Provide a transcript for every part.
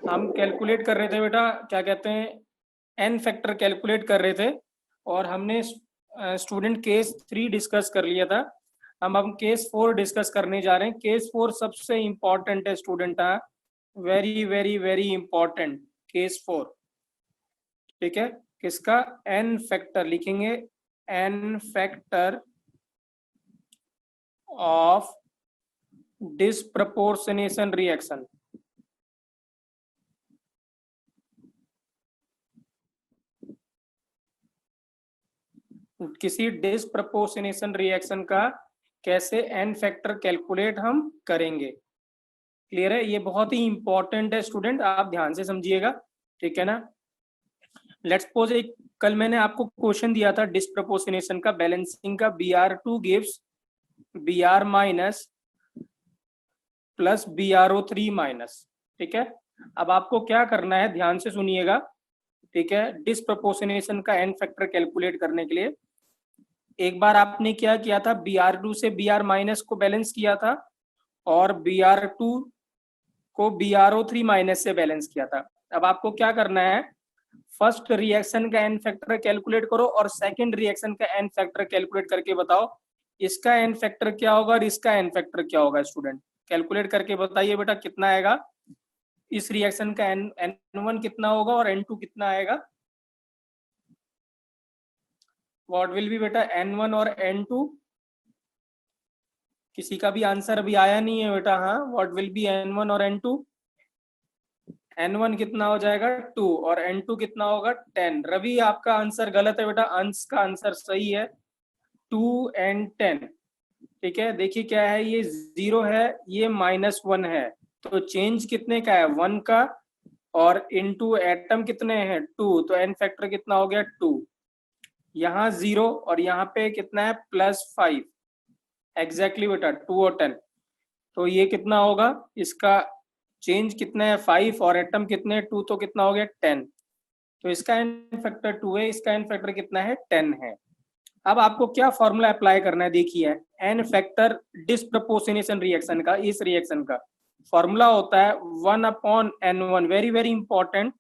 हम कैलकुलेट कर रहे थे बेटा, क्या कहते हैं, एन फैक्टर कैलकुलेट कर रहे थे, और हमने स्टूडेंट केस 3 डिस्कस कर लिया था। हम केस 4 डिस्कस करने जा रहे हैं। केस 4 सबसे इंपॉर्टेंट है student, very very very important case 4। ठीक है, किसका? एन फैक्टर लिखेंगे, N factor of disproportionation reaction. किसी डिस्प्रपोर्शनेशन रिएक्शन का कैसे एन फैक्टर कैलकुलेट हम करेंगे। क्लियर है? ये बहुत ही इंपॉर्टेंट है स्टूडेंट, आप ध्यान से समझिएगा। ठीक है ना? लेट्स सपोज एक कल मैंने आपको क्वेश्चन दिया था डिस्प्रपोर्शनेशन का, बैलेंसिंग का, Br2 gives Br minus plus BrO3 minus. ठीक है, अब आपको क्या करना है, ध्यान से सुनिएगा। ठीक है, डिस्प्रपोर्शनेशन का एन फैक्टर कैलकुलेट करने के लिए एक बार आपने क्या किया था, Br2 से Br माइनस को बैलेंस किया था, और Br2 को BrO3 माइनस से बैलेंस किया था। अब आपको क्या करना है, फर्स्ट रिएक्शन का एन फैक्टर कैलकुलेट करो और सेकंड रिएक्शन का एन फैक्टर कैलकुलेट करके बताओ इसका एन फैक्टर क्या होगा और इसका एन फैक्टर क्या होगा। स्टूडेंट कैलकुलेट करके बताइए बेटा कितना आएगा, इस रिएक्शन का N1 कितना होगा और N2 कितना आएगा। व्हाट विल बी बेटा N1 और N2? किसी का भी आंसर अभी आया नहीं है बेटा। हाँ, व्हाट विल बी N1 और N2? N1 कितना हो जाएगा 2 और N2 कितना होगा 10। रवि आपका आंसर गलत है बेटा, अंश का आंसर सही है 2 and 10। ठीक है, देखिए क्या है, ये 0 है, ये -1 है, तो चेंज कितने का है 1 का, और इनटू एटम कितने हैं 2, तो एन फैक्टर कितना हो गया 2। यहाँ 0 और यहाँ पे कितना है +5। एग्जैक्टली बेटा 2 और 10, तो ये कितना होगा, इसका चेंज कितना है 5 और एटम कितने 2, तो कितना हो गया 10। तो इसका एन फैक्टर 2 है, इसका एन फैक्टर कितना है 10 है। अब आपको क्या फॉर्मूला अप्लाई करना है, देखिए एन फैक्टर डिस्प्रपोर्शनेशन रिएक्शन का, इस रिएक्शन का फॉर्मूला होता है 1/N1, very very important,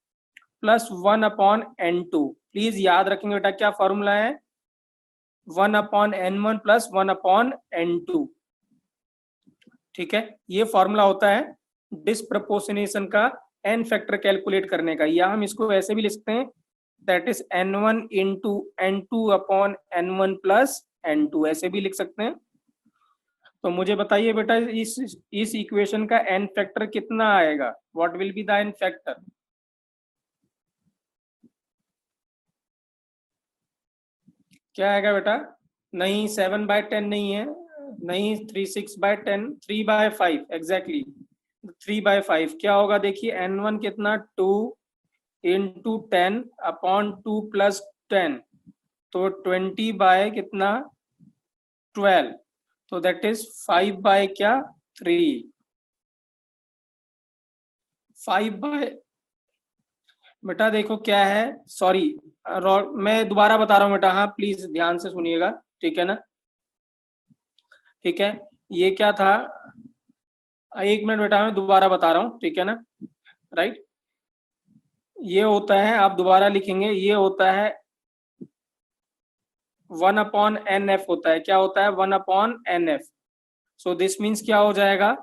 plus 1/N2। Please याद रखेंगे बेटा क्या फॉर्मूला है, 1/N1 प्लस 1/N2। ठीक है, ये फॉर्मूला होता है डिस्प्रपोर्शनेशन का एन फैक्टर कैलकुलेट करने का, या हम इसको ऐसे भी लिख सकते हैं, that is N1 into N2/N1 plus N2, ऐसे भी लिख सकते हैं। तो मुझे बताइए बेटा इस इक्वेशन का एन फैक्टर कितना आएगा, what will be the N factor. क्या आएगा बेटा, नहीं 7/10 नहीं है, नहीं 3/6/10, 3/5 एग्जैक्टली 3/5। क्या होगा देखिए N1 कितना 2 इंटू 10/2 प्लस 10, तो 20 बाय कितना 12, तो दैट इज 5 बाय क्या 3, 5 बाय, बेटा देखो क्या है, सॉरी मैं दोबारा बता रहा हूँ बेटा, हाँ प्लीज ध्यान से सुनिएगा। ठीक है ना? ठीक है, ये क्या था, एक मिनट बेटा मैं दोबारा बता रहा हूँ। ठीक है ना? राइट, ये होता है, आप दोबारा लिखेंगे, ये होता है 1/NF होता है। क्या होता है 1/NF। सो दिस मीन्स क्या हो जाएगा,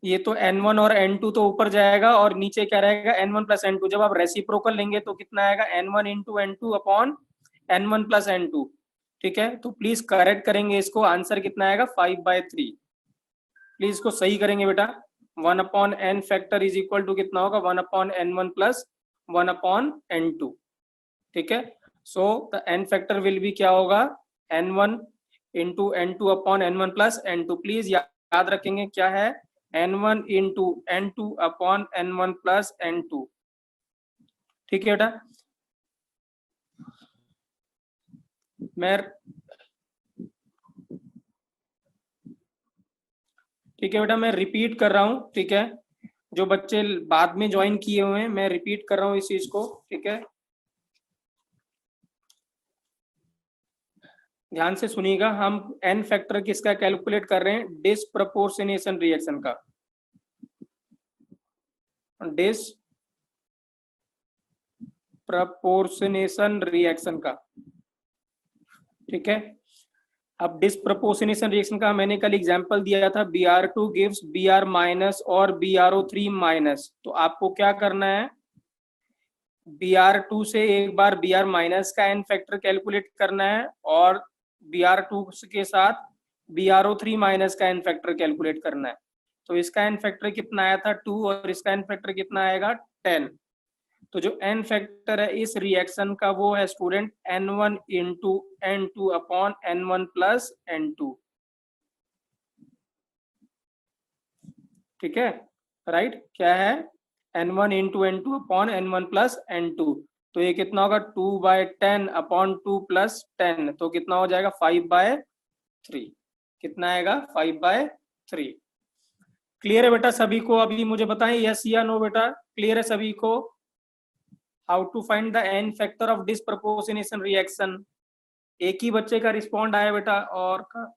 ये तो N1 और N2 तो ऊपर जाएगा और नीचे क्या रहेगा N1 प्लस N2। जब आप रेसिप्रोकल लेंगे तो कितना आएगा N1 into N2 upon N1 plus N2। ठीक है, तो प्लीज करेक्ट करेंगे इसको, आंसर कितना आएगा 5/3। प्लीज इसको सही करेंगे बेटा, 1/N factor is equal to कितना होगा 1/N1 प्लस 1/N2। ठीक है, so the N factor will be क्या होगा N1 into N2 upon N1 plus N2। Please याद रखेंगे क्या है N1 into N2 upon N1 plus N2। ठीक है बेटा, मैं ठीक है बेटा मैं रिपीट कर रहा हूँ। ठीक है, जो बच्चे बाद में ज्वाइन किए हुए हैं मैं रिपीट कर रहा हूँ इस चीज को। ठीक है, ध्यान से सुनिएगा, हम एन फैक्टर किसका कैलकुलेट कर रहे हैं, डिस्प्रपोर्शनेशन रिएक्शन का। डिसप्रपोर्शनेशन रिएक्शन का। ठीक है, अब डिसप्रपोर्शनेशन रिएक्शन का मैंने कल एग्जांपल दिया था, Br2 गिव्स Br माइनस और BrO3 माइनस। तो आपको क्या करना है, Br2 से एक बार Br माइनस का एन फैक्टर कैलकुलेट करना है और Br2 के साथ BrO3 माइनस का एन फैक्टर कैलकुलेट करना है। तो इसका एन फैक्टर कितना आया था 2 और इसका एन फैक्टर कितना आएगा 10। तो जो एन फैक्टर है इस रिएक्शन का वो है student N1 into N2 upon N1 plus N2। ठीक है, राइट, क्या है N1 into N2 upon N1 plus N2। तो ये कितना होगा 2/10 अपॉन 2 प्लस 10, तो कितना हो जाएगा 5/3। कितना आएगा 5/3। क्लियर है बेटा सभी को? अभी मुझे बताएं यस या नो बेटा, क्लियर है सभी को? How to find the N factor of disproportionation reaction. एक ही बच्चे का रिस्पॉन्ड आया बेटा और का,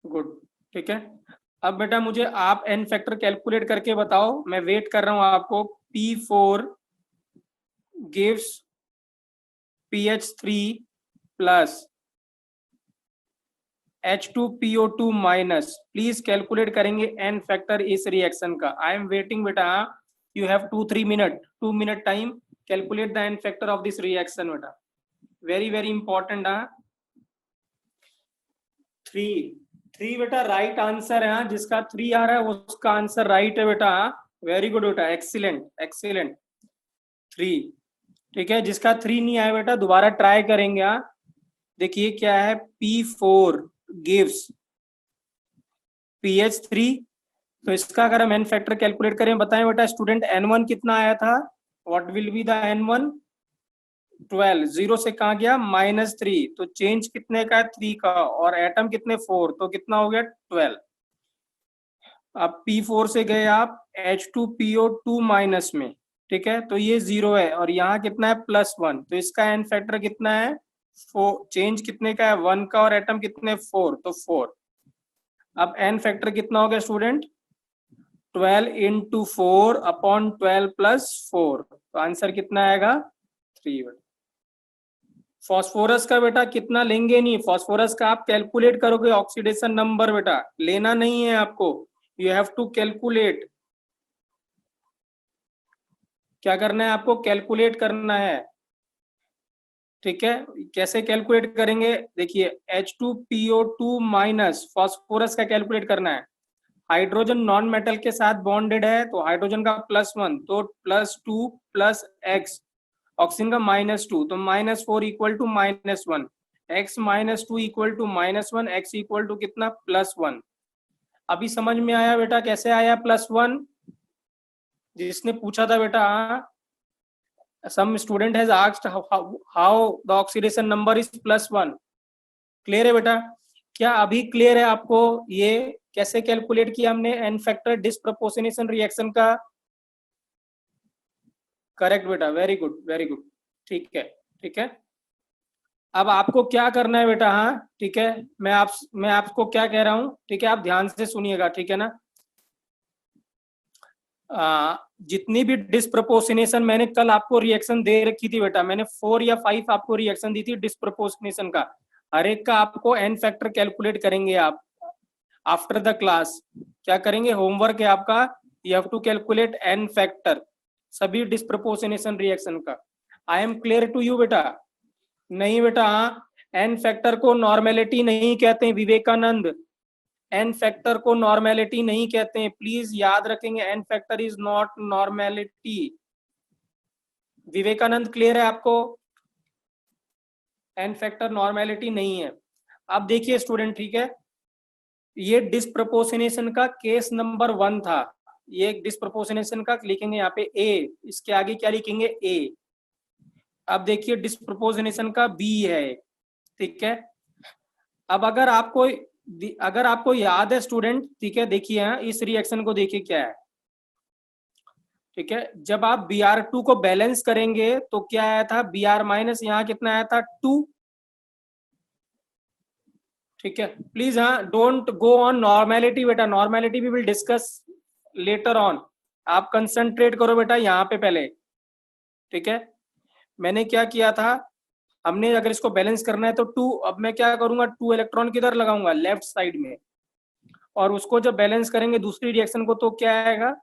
गुड। ठीक है, अब बेटा मुझे आप एन फैक्टर कैलकुलेट करके बताओ, मैं वेट कर रहा हूं आपको। P4 gives PH3 plus H2PO2 minus. Please calculate करेंगे एन फैक्टर इस रिएक्शन का। आई एम वेटिंग बेटा, you have 2 minute time, calculate the N factor of this reaction बेटा, वेरी वेरी इंपॉर्टेंट। 3 बेटा राइट आंसर है, जिसका 3 आ रहा है उसका आंसर राइट है बेटा। वेरी गुड बेटा, एक्सीलेंट एक्सीलेंट, 3। ठीक है, जिसका 3 नहीं आया बेटा दोबारा ट्राई करेंगे। देखिए क्या है, P4 गिव्स PH3। तो इसका अगर हम एन फैक्टर कैलकुलेट करें, बताएं बेटा स्टूडेंट N1 कितना आया था, what will be the N1, 12। 0 से कहा गया -3, तो चेंज कितने का है 3 का, और एटम कितने 4, तो कितना हो गया 12। अब P4 से गए आप H2PO2 माइनस में, ठीक है, तो ये 0 है और यहाँ कितना है +1, तो इसका एन फैक्टर कितना है 4, चेंज कितने का है 1 का, और एटम कितने 4, तो 4। अब एन फैक्टर कितना हो गया स्टूडेंट 12 इंटू 4 अपॉन 12 प्लस 4, तो आंसर कितना आएगा 3। फॉस्फोरस का बेटा कितना लेंगे नहीं, फॉस्फोरस का आप कैलकुलेट करोगे ऑक्सीडेशन नंबर बेटा, लेना नहीं है आपको, यू हैव टू कैलकुलेट। क्या करना है आपको, कैलकुलेट करना है। ठीक है, कैसे कैलकुलेट करेंगे, देखिए H2PO2 माइनस फॉस्फोरस का कैलकुलेट करना है। हाइड्रोजन नॉन मेटल के साथ बॉन्डेड है, तो हाइड्रोजन का +1, तो +2 प्लस x, ऑक्सीजन का -2, तो -4 equal to -1, x -2 equal to -1, x equal to कितना +1। अभी समझ में आया बेटा कैसे आया +1? जिसने पूछा था बेटा, some student has asked how the oxidation number is +1। Clear है बेटा? क्या अभी क्लियर है आपको ये कैसे कैलकुलेट किया हमने एन फैक्टर डिसप्रपोर्शनेशन रिएक्शन का? करेक्ट बेटा, वेरी गुड वेरी गुड। ठीक है, ठीक है, अब आपको क्या करना है बेटा, हाँ ठीक है, मैं आपको क्या कह रहा हूँ, ठीक है, आप ध्यान से सुनिएगा, ठीक है ना। जितनी भी डिसप्रपोर्शनेशन मैंने कल आपको रिएक्शन दे रखी थी बेटा, मैंने 4 या 5 आपको रिएक्शन दी थी डिसप्रपोर्शनेशन का, हर एक का आपको एन फैक्टर कैलकुलेट करेंगे आप आफ्टर द क्लास। क्या करेंगे, होमवर्क है आपका, you have to calculate N factor सभी डिसप्रपोर्शनेशन रिएक्शन का। I am clear to you बेटा? नहीं बेटा, एन फैक्टर को नॉर्मेलिटी नहीं कहते विवेकानंद, एन फैक्टर को नॉर्मेलिटी नहीं कहते हैं, प्लीज याद रखेंगे, N factor is not normality. Vivekanand clear है आपको? एन फैक्टर नॉर्मेलिटी नहीं है। अब देखिए स्टूडेंट, ठीक है, ये डिसप्रपोर्शनेशन का केस नंबर 1 था, ये डिसप्रपोर्शनेशन का लिखेंगे यहाँ पे ए, इसके आगे क्या लिखेंगे ए। अब देखिए डिसप्रपोर्शनेशन का बी है, ठीक है। अब अगर आपको याद है स्टूडेंट, ठीक है, देखिए यहाँ इस रिएक्शन को देखिए क्या है, ठीक है, जब आप Br2 को बैलेंस करेंगे तो क्या आया था Br माइनस, यहाँ कितना आया था 2, ठीक है प्लीज, हाँ डोंट गो ऑन नॉर्मेलिटी बेटा, normality we will discuss later on, आप कंसंट्रेट करो बेटा यहाँ पे पहले। ठीक है, मैंने क्या किया था, हमने अगर इसको बैलेंस करना है तो टू, अब मैं क्या करूंगा, 2 इलेक्ट्रॉन किधर लगाऊंगा, लेफ्ट साइड में, और उसको जब बैलेंस करेंगे दूसरी रिएक्शन को तो क्या आएगा,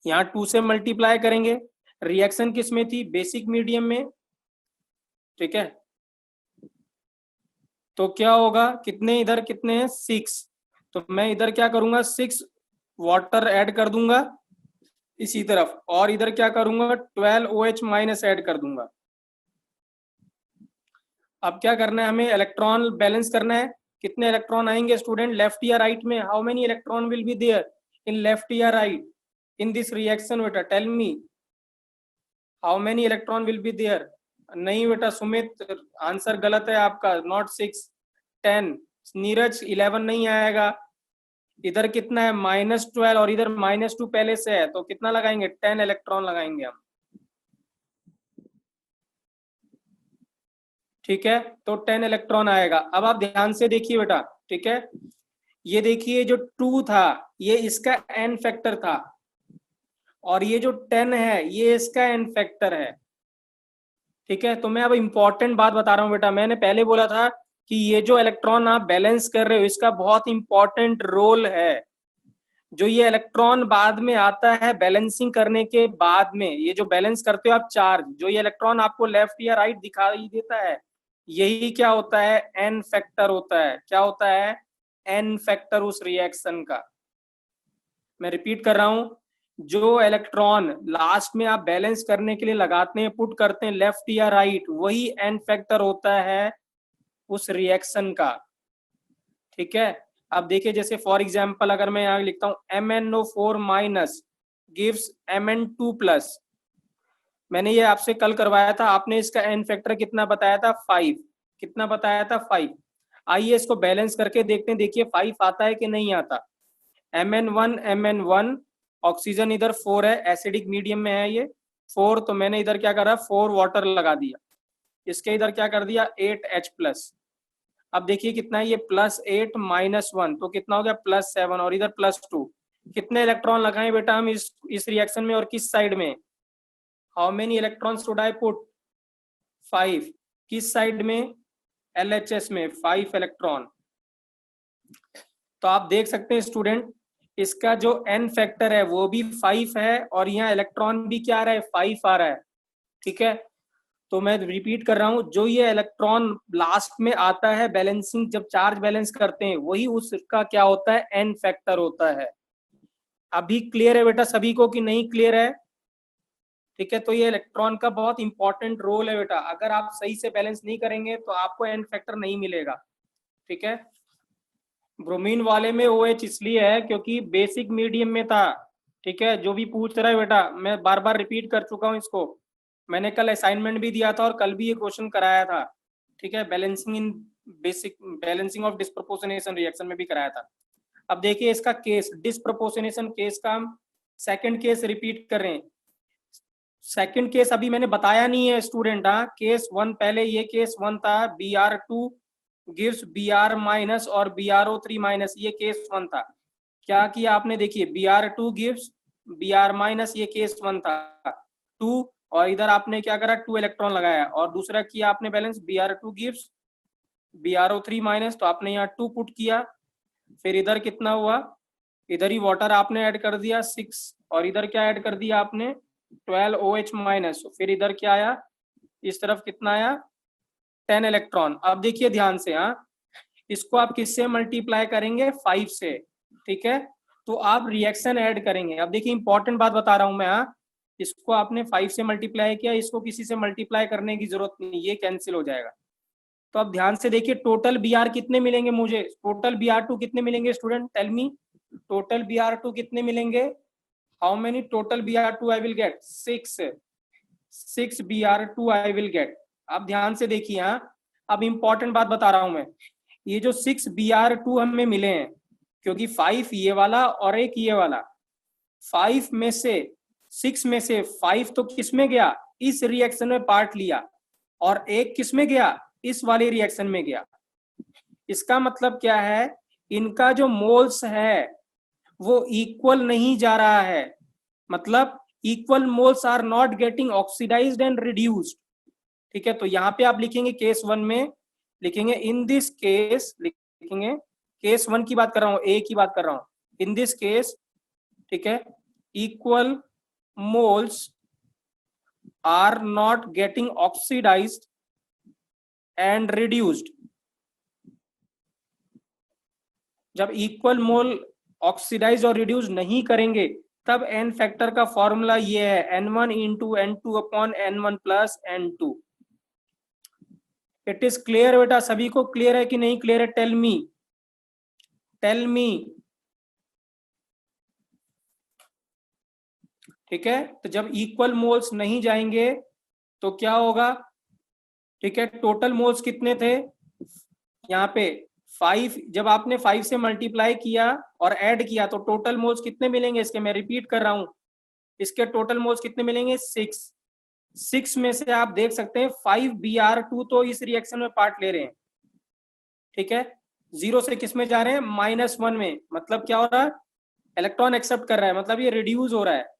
यहाँ 2 से मल्टीप्लाई करेंगे। रिएक्शन किस में थी, बेसिक मीडियम में। ठीक है, तो क्या होगा, कितने इधर कितने हैं 6, तो मैं इधर क्या करूंगा 6 वाटर ऐड कर दूंगा इसी तरफ, और इधर क्या करूंगा 12 OH माइनस ऐड कर दूंगा। अब क्या करना है, हमें इलेक्ट्रॉन बैलेंस करना है, कितने इलेक्ट्रॉन आएंगे स्टूडेंट लेफ्ट या राइट में, how many electron will be there in left या राइट इन दिस रिएक्शन बेटा, tell me how many electron will be there. नहीं बेटा सुमित, आंसर गलत है आपका, नॉट 6, 10। नीरज 11 नहीं आएगा, इधर कितना है -12 और इधर -2 पहले से है, तो कितना लगाएंगे 10 इलेक्ट्रॉन लगाएंगे हम। ठीक है, तो 10 इलेक्ट्रॉन आएगा। अब आप ध्यान से देखिए बेटा, ठीक है, ये देखिए जो 2 था ये इसका n फैक्टर था, और ये जो 10 है ये इसका n फैक्टर है। ठीक है, तो मैं अब इंपॉर्टेंट बात बता रहा हूं बेटा, मैंने पहले बोला था कि ये जो इलेक्ट्रॉन आप बैलेंस कर रहे हो इसका बहुत इंपॉर्टेंट रोल है। जो ये इलेक्ट्रॉन बाद में आता है बैलेंसिंग करने के बाद में, ये जो बैलेंस करते हो आप चार्ज, जो ये इलेक्ट्रॉन आपको लेफ्ट या राइट दिखाई देता है, यही क्या होता है, एन फैक्टर होता है। क्या होता है, एन फैक्टर उस रिएक्शन का। मैं रिपीट कर रहा हूं, जो इलेक्ट्रॉन लास्ट में आप बैलेंस करने के लिए लगाते हैं, पुट करते हैं लेफ्ट या राइट, वही एन फैक्टर होता है उस रिएक्शन का। ठीक है, अब देखिए जैसे फॉर एग्जांपल अगर मैं यहाँ लिखता हूँ MnO4 माइनस गिव्स Mn2+, मैंने ये आपसे कल करवाया था, आपने इसका एन फैक्टर कितना बताया था 5, कितना बताया था 5। आइए इसको बैलेंस करके देखते हैं, देखिए 5 आता है कि नहीं आता। Mn1 ऑक्सीजन इधर 4 है, एसिडिक मीडियम में है ये 4, तो मैंने इधर क्या करा 4 वाटर लगा दिया, इसके इधर क्या कर दिया 8H+। अब देखिए कितना है ये +8 -1, तो कितना हो गया +7, और इधर +2। कितने इलेक्ट्रॉन लगाएं बेटा हम इस रिएक्शन में और किस साइड में, how many electron should I put, 5। किस साइड में, LHS में 5 इलेक्ट्रॉन। तो आप देख सकते हैं स्टूडेंट, इसका जो n फैक्टर है वो भी 5 है, और यहाँ इलेक्ट्रॉन भी क्या आ रहा है 5 आ रहा है। ठीक है, तो मैं रिपीट कर रहा हूं, जो ये इलेक्ट्रॉन लास्ट में आता है बैलेंसिंग, जब चार्ज बैलेंस करते हैं, वही उसका क्या होता है एन फैक्टर होता है। अभी क्लियर है बेटा सभी को कि नहीं क्लियर है। ठीक है, तो ये इलेक्ट्रॉन का बहुत इंपॉर्टेंट रोल है बेटा, अगर आप सही से बैलेंस नहीं करेंगे तो आपको एन फैक्टर नहीं मिलेगा। ठीक है, ब्रोमीन वाले में OH इसलिए है क्योंकि बेसिक मीडियम में था। ठीक है, जो भी पूछ रहा है बेटा, मैं बार बार रिपीट कर चुका हूं इसको, मैंने कल असाइनमेंट भी दिया था और कल भी ये क्वेश्चन कराया था। ठीक है, balancing in basic, balancing of disproportionation reaction में भी कराया था। अब देखिए इसका केस, डिस्प्रोपोर्शनेशन केस का हम सेकंड केस रिपीट कर रहे हैं। सेकंड केस अभी मैंने बताया नहीं है स्टूडेंट, हाँ केस 1 पहले ये केस 1 था, Br2 गिव्स Br- और BrO3-, ये केस 1 था। क्या किया आपने, देखिए Br2 गिव्स Br-, ये केस 1 था 2, और इधर आपने क्या करा 2 इलेक्ट्रॉन लगाया, और दूसरा किया आपने बैलेंस Br2 गिव्स BrO3-, तो आपने यहाँ 2 पुट किया, फिर इधर कितना हुआ, इधर ही वाटर आपने ऐड कर दिया 6, और इधर क्या ऐड कर दिया आपने 12 OH-, फिर इधर क्या आया, इस तरफ कितना आया 10 इलेक्ट्रॉन। अब देखिए ध्यान से, हाँ इसको आप किससे मल्टीप्लाई करेंगे 5 से। ठीक है, तो आप रिएक्शन ऐड करेंगे। अब देखिए इंपॉर्टेंट बात बता रहा हूं मैं, हाँ इसको आपने 5 से मल्टीप्लाई किया, इसको किसी से मल्टीप्लाई करने की जरूरत नहीं, ये कैंसिल हो जाएगा। तो अब ध्यान से देखिए टोटल Br कितने मिलेंगे मुझे, टोटल Br2 कितने मिलेंगे student, tell me total Br2 कितने मिलेंगे, how many total Br2 I will get, 6 Br2 I will get. अब ध्यान से देखिए, हाँ अब इंपॉर्टेंट बात बता रहा हूं मैं, ये जो 6 Br2 हमें मिले हैं, क्योंकि 5 ये वाला और एक ये वाला, 5 में से 6 में से 5 तो किस में गया, इस रिएक्शन में पार्ट लिया, और एक किस में गया, इस वाले रिएक्शन में गया। इसका मतलब क्या है, इनका जो मोल्स है वो इक्वल नहीं जा रहा है, मतलब equal moles are not getting oxidised and reduced. ठीक है, तो यहाँ पे आप लिखेंगे केस 1 में लिखेंगे इन दिस केस, लिखेंगे केस 1 की बात कर रहा हूँ, ए की बात कर रहा हूँ, इन दिस केस, ठीक है, equal moles are not getting oxidised and reduced. जब इक्वल मोल ऑक्सीडाइज और रिड्यूस नहीं करेंगे तब एन फैक्टर का फॉर्मूला ये है n1 into n2 upon n1 plus n2। It is clear बेटा, सभी को क्लियर है कि नहीं क्लियर है? Tell me, tell me. ठीक है, तो जब इक्वल मोल्स नहीं जाएंगे तो क्या होगा? ठीक है, टोटल मोल्स कितने थे यहाँ पे 5, जब आपने 5 से मल्टीप्लाई किया और ऐड किया तो टोटल मोल्स कितने मिलेंगे इसके? मैं रिपीट कर रहा हूं, इसके टोटल मोल्स कितने मिलेंगे? 6 में से आप देख सकते हैं 5Br2 तो इस रिएक्शन में पार्ट ले रहे हैं। ठीक है, 0 से किस में जा रहे हैं? -1 में, मतलब क्या हो रहा है? इलेक्ट्रॉन एक्सेप्ट कर रहा है, मतलब ये रिड्यूस हो रहा है।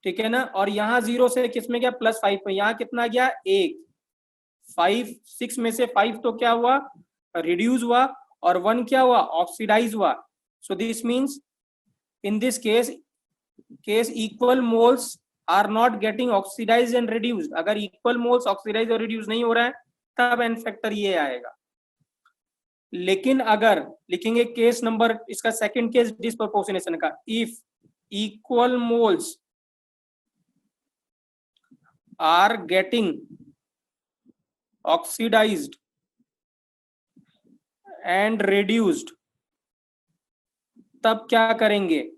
ठीक है ना, और यहाँ 0 से किस में गया? +5 में, यहाँ कितना गया? 1। 6 में से 5 तो क्या हुआ? रिड्यूस हुआ, और 1 क्या हुआ? ऑक्सीडाइज हुआ। So this means in this case equal moles are not getting oxidise and reduced. अगर इक्वल मोल्स ऑक्सीडाइज और रिड्यूस नहीं हो रहा है तब एन फैक्टर ये आएगा। लेकिन अगर लिखेंगे केस नंबर, इसका सेकंड केस डिस्प्रोपोर्शनेशन का, if equal moles are getting oxidised and reduced, तब क्या करेंगे?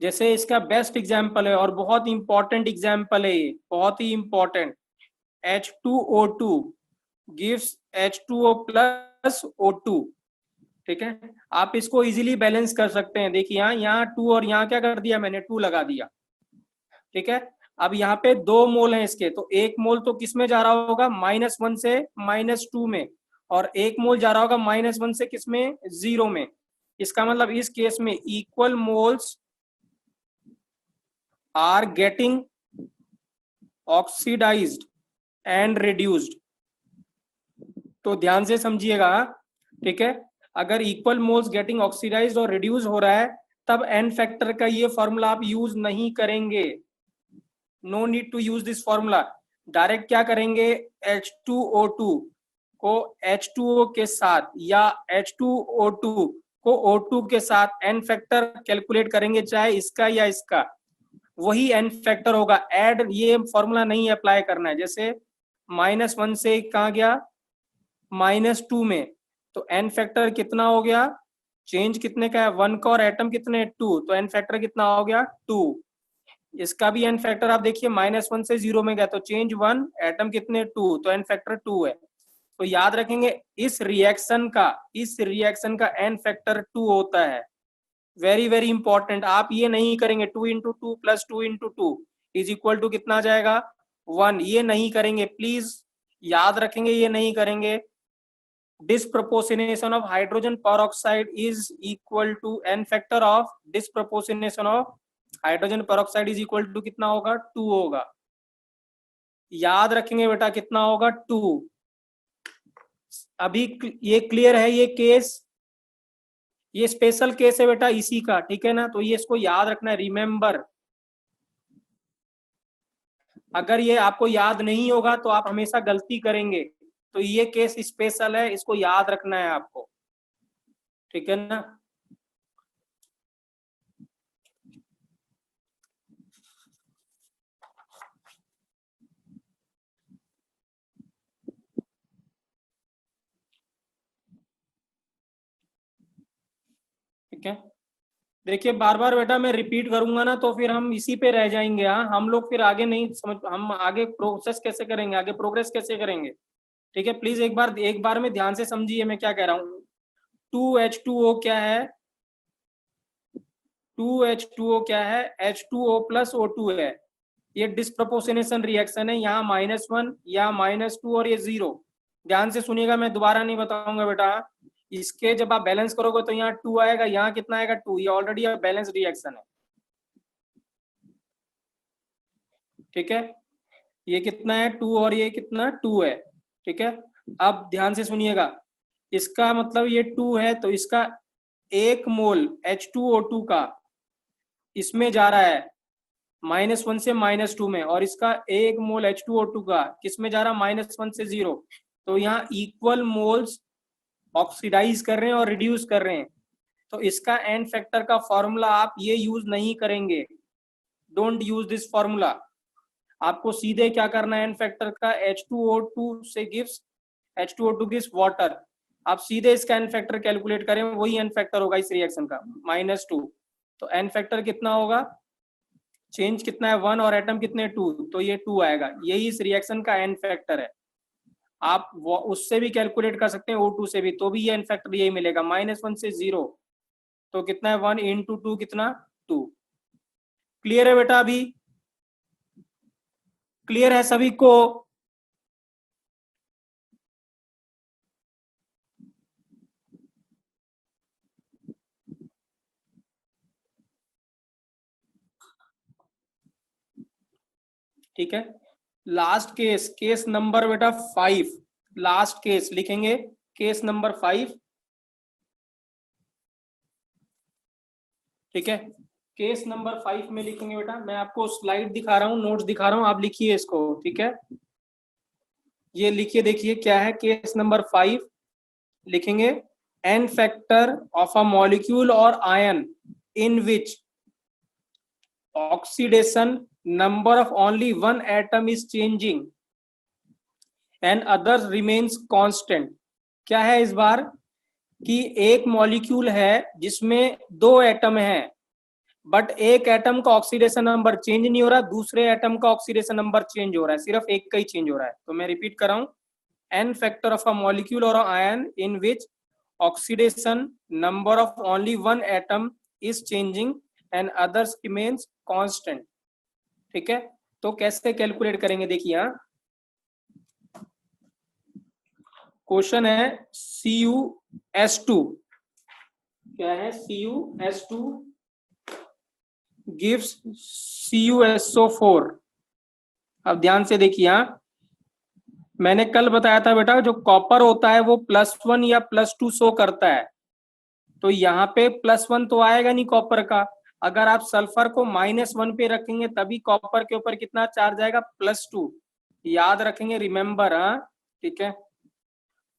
जैसे इसका बेस्ट एग्जाम्पल है और बहुत इंपॉर्टेंट एग्जाम्पल है ये, बहुत ही important, H2O2 gives H2O plus O2। ठीक है, आप इसको इजीली बैलेंस कर सकते हैं। देखिए यहाँ 2 और यहाँ क्या कर दिया मैंने? 2 लगा दिया। ठीक है, अब यहाँ पे 2 मोल हैं इसके, तो 1 मोल तो किस में जा रहा होगा? -1 से -2 में, और 1 मोल जा रहा होगा -1 से किस में? 0 में। इसका मतलब इस केस में equal moles are getting oxidised and reduced. तो ध्यान से समझिएगा। ठीक है, अगर इक्वल मोल्स गेटिंग ऑक्सीडाइज्ड और रिड्यूस हो रहा है तब एन फैक्टर का ये फॉर्मूला आप यूज नहीं करेंगे। No need to use this formula. Direct क्या करेंगे? H2O2 को H2O के साथ या H2O2 को O2 के साथ एन फैक्टर कैलकुलेट करेंगे, चाहे इसका या इसका, वही एन फैक्टर होगा। ऐड ये फॉर्मूला नहीं अप्लाई करना है। जैसे -1 से कहाँ गया? -2 में, तो एन फैक्टर कितना हो गया? चेंज कितने का है? 1 का, और एटम कितने? 2, तो एन फैक्टर कितना हो गया? 2। इसका भी एन फैक्टर आप देखिए, -1 से 0 में गया तो चेंज 1, एटम कितने? 2, तो एन फैक्टर 2 है। तो याद रखेंगे इस रिएक्शन का एन फैक्टर 2 होता है। Very very important. आप ये नहीं करेंगे 2 into 2 plus 2 into 2 is equal to कितना आ जाएगा? 1। ये नहीं करेंगे, प्लीज याद रखेंगे, ये नहीं करेंगे। disproportionation of hydrogen peroxide is equal to n factor of disproportionation of hydrogen peroxide is equal to कितना होगा? 2 होगा। याद रखेंगे बेटा कितना होगा? 2। अभी ये क्लियर है? ये केस, ये स्पेशल केस है बेटा इसी का। ठीक है ना, तो ये इसको याद रखना है, रिमेंबर। अगर ये आपको याद नहीं होगा तो आप हमेशा गलती करेंगे। तो ये केस स्पेशल है, इसको याद रखना है आपको। ठीक है ना, ठीक है। देखिए बार बार बेटा मैं रिपीट करूंगा ना तो फिर हम इसी पे रह जाएंगे। हाँ, हम लोग फिर आगे नहीं समझ, हम आगे प्रोसेस कैसे करेंगे, आगे प्रोग्रेस कैसे करेंगे? ठीक है, प्लीज एक बार में ध्यान से समझिए मैं क्या कह रहा हूँ। 2H2O क्या है? 2H2O क्या है? H2O प्लस O2 है। ये डिस्प्रोपोर्शनेशन रिएक्शन है, यहाँ -1, यहाँ -2 और ये 0। ध्यान से सुनिएगा, मैं दोबारा नहीं बताऊंगा बेटा। इसके जब आप बैलेंस करोगे तो यहाँ 2 आएगा, यहाँ कितना आएगा 2, ये ऑलरेडी बैलेंस रिएक्शन है। ठीक है, ये कितना है 2 और ये कितना 2 है। ठीक है, अब ध्यान से सुनिएगा, इसका मतलब ये 2 है तो इसका 1 मोल H2O2 का इसमें जा रहा है -1 से -2 में, और इसका 1 मोल H2O2 का किस में जा रहा है -1 से 0। तो यहाँ इक्वल मोल्स ऑक्सीडाइज कर रहे हैं और रिड्यूस कर रहे हैं। तो इसका एन फैक्टर का फॉर्मूला आप ये यूज नहीं करेंगे, डोंट यूज दिस फॉर्मूला। आपको सीधे क्या करना है, एन फैक्टर का H2O2 से गिव्स H2O2 गिव्स वाटर, आप सीधे इसका एन फैक्टर कैलकुलेट करें, वही एन फैक्टर होगा इस रिएक्शन का -2। तो एन फैक्टर कितना होगा, चेंज कितना है 1 और एटम कितने 2, तो ये 2 आएगा, यही इस रिएक्शन का एन फैक्टर है। आप उससे भी कैलकुलेट कर सकते हैं O2 से भी, तो भी ये एन फैक्टर यही मिलेगा -1 से 0, तो कितना है 1 इंटू 2 कितना 2। क्लियर है बेटा, अभी क्लियर है सभी को? ठीक है, लास्ट केस, केस नंबर बेटा 5, लास्ट केस लिखेंगे, केस नंबर 5। ठीक है, केस नंबर 5 में लिखेंगे बेटा, मैं आपको स्लाइड दिखा रहा हूँ, नोट्स दिखा रहा हूँ, आप लिखिए इसको। ठीक है, ये लिखिए, देखिए क्या है केस नंबर 5, लिखेंगे N factor of a molecule और ion in which oxidation number of only one atom is changing and others remains constant। क्या है इस बार कि एक मॉलिक्यूल है जिसमें 2 एटम है, बट एक एटम का ऑक्सीडेशन नंबर चेंज नहीं हो रहा, दूसरे एटम का ऑक्सीडेशन नंबर चेंज हो रहा है, सिर्फ एक का ही चेंज हो रहा है। तो मैं रिपीट कर रहा हूं, n factor of a molecule और ion in which oxidation number of only one atom is changing and others remains constant. ठीक है, तो कैसे कैलकुलेट करेंगे, देखिए यहाँ क्वेश्चन है CuS2, क्या है CuS2 गिव्स CuSO4। अब ध्यान से देखिए, यहाँ मैंने कल बताया था बेटा, जो कॉपर होता है वो +1 या +2 शो करता है, तो यहाँ पे +1 तो आएगा नहीं कॉपर का। अगर आप सल्फर को -1 पे रखेंगे तभी कॉपर के ऊपर कितना चार्ज आएगा, +2, याद रखेंगे, रिमेम्बर। हाँ, ठीक है,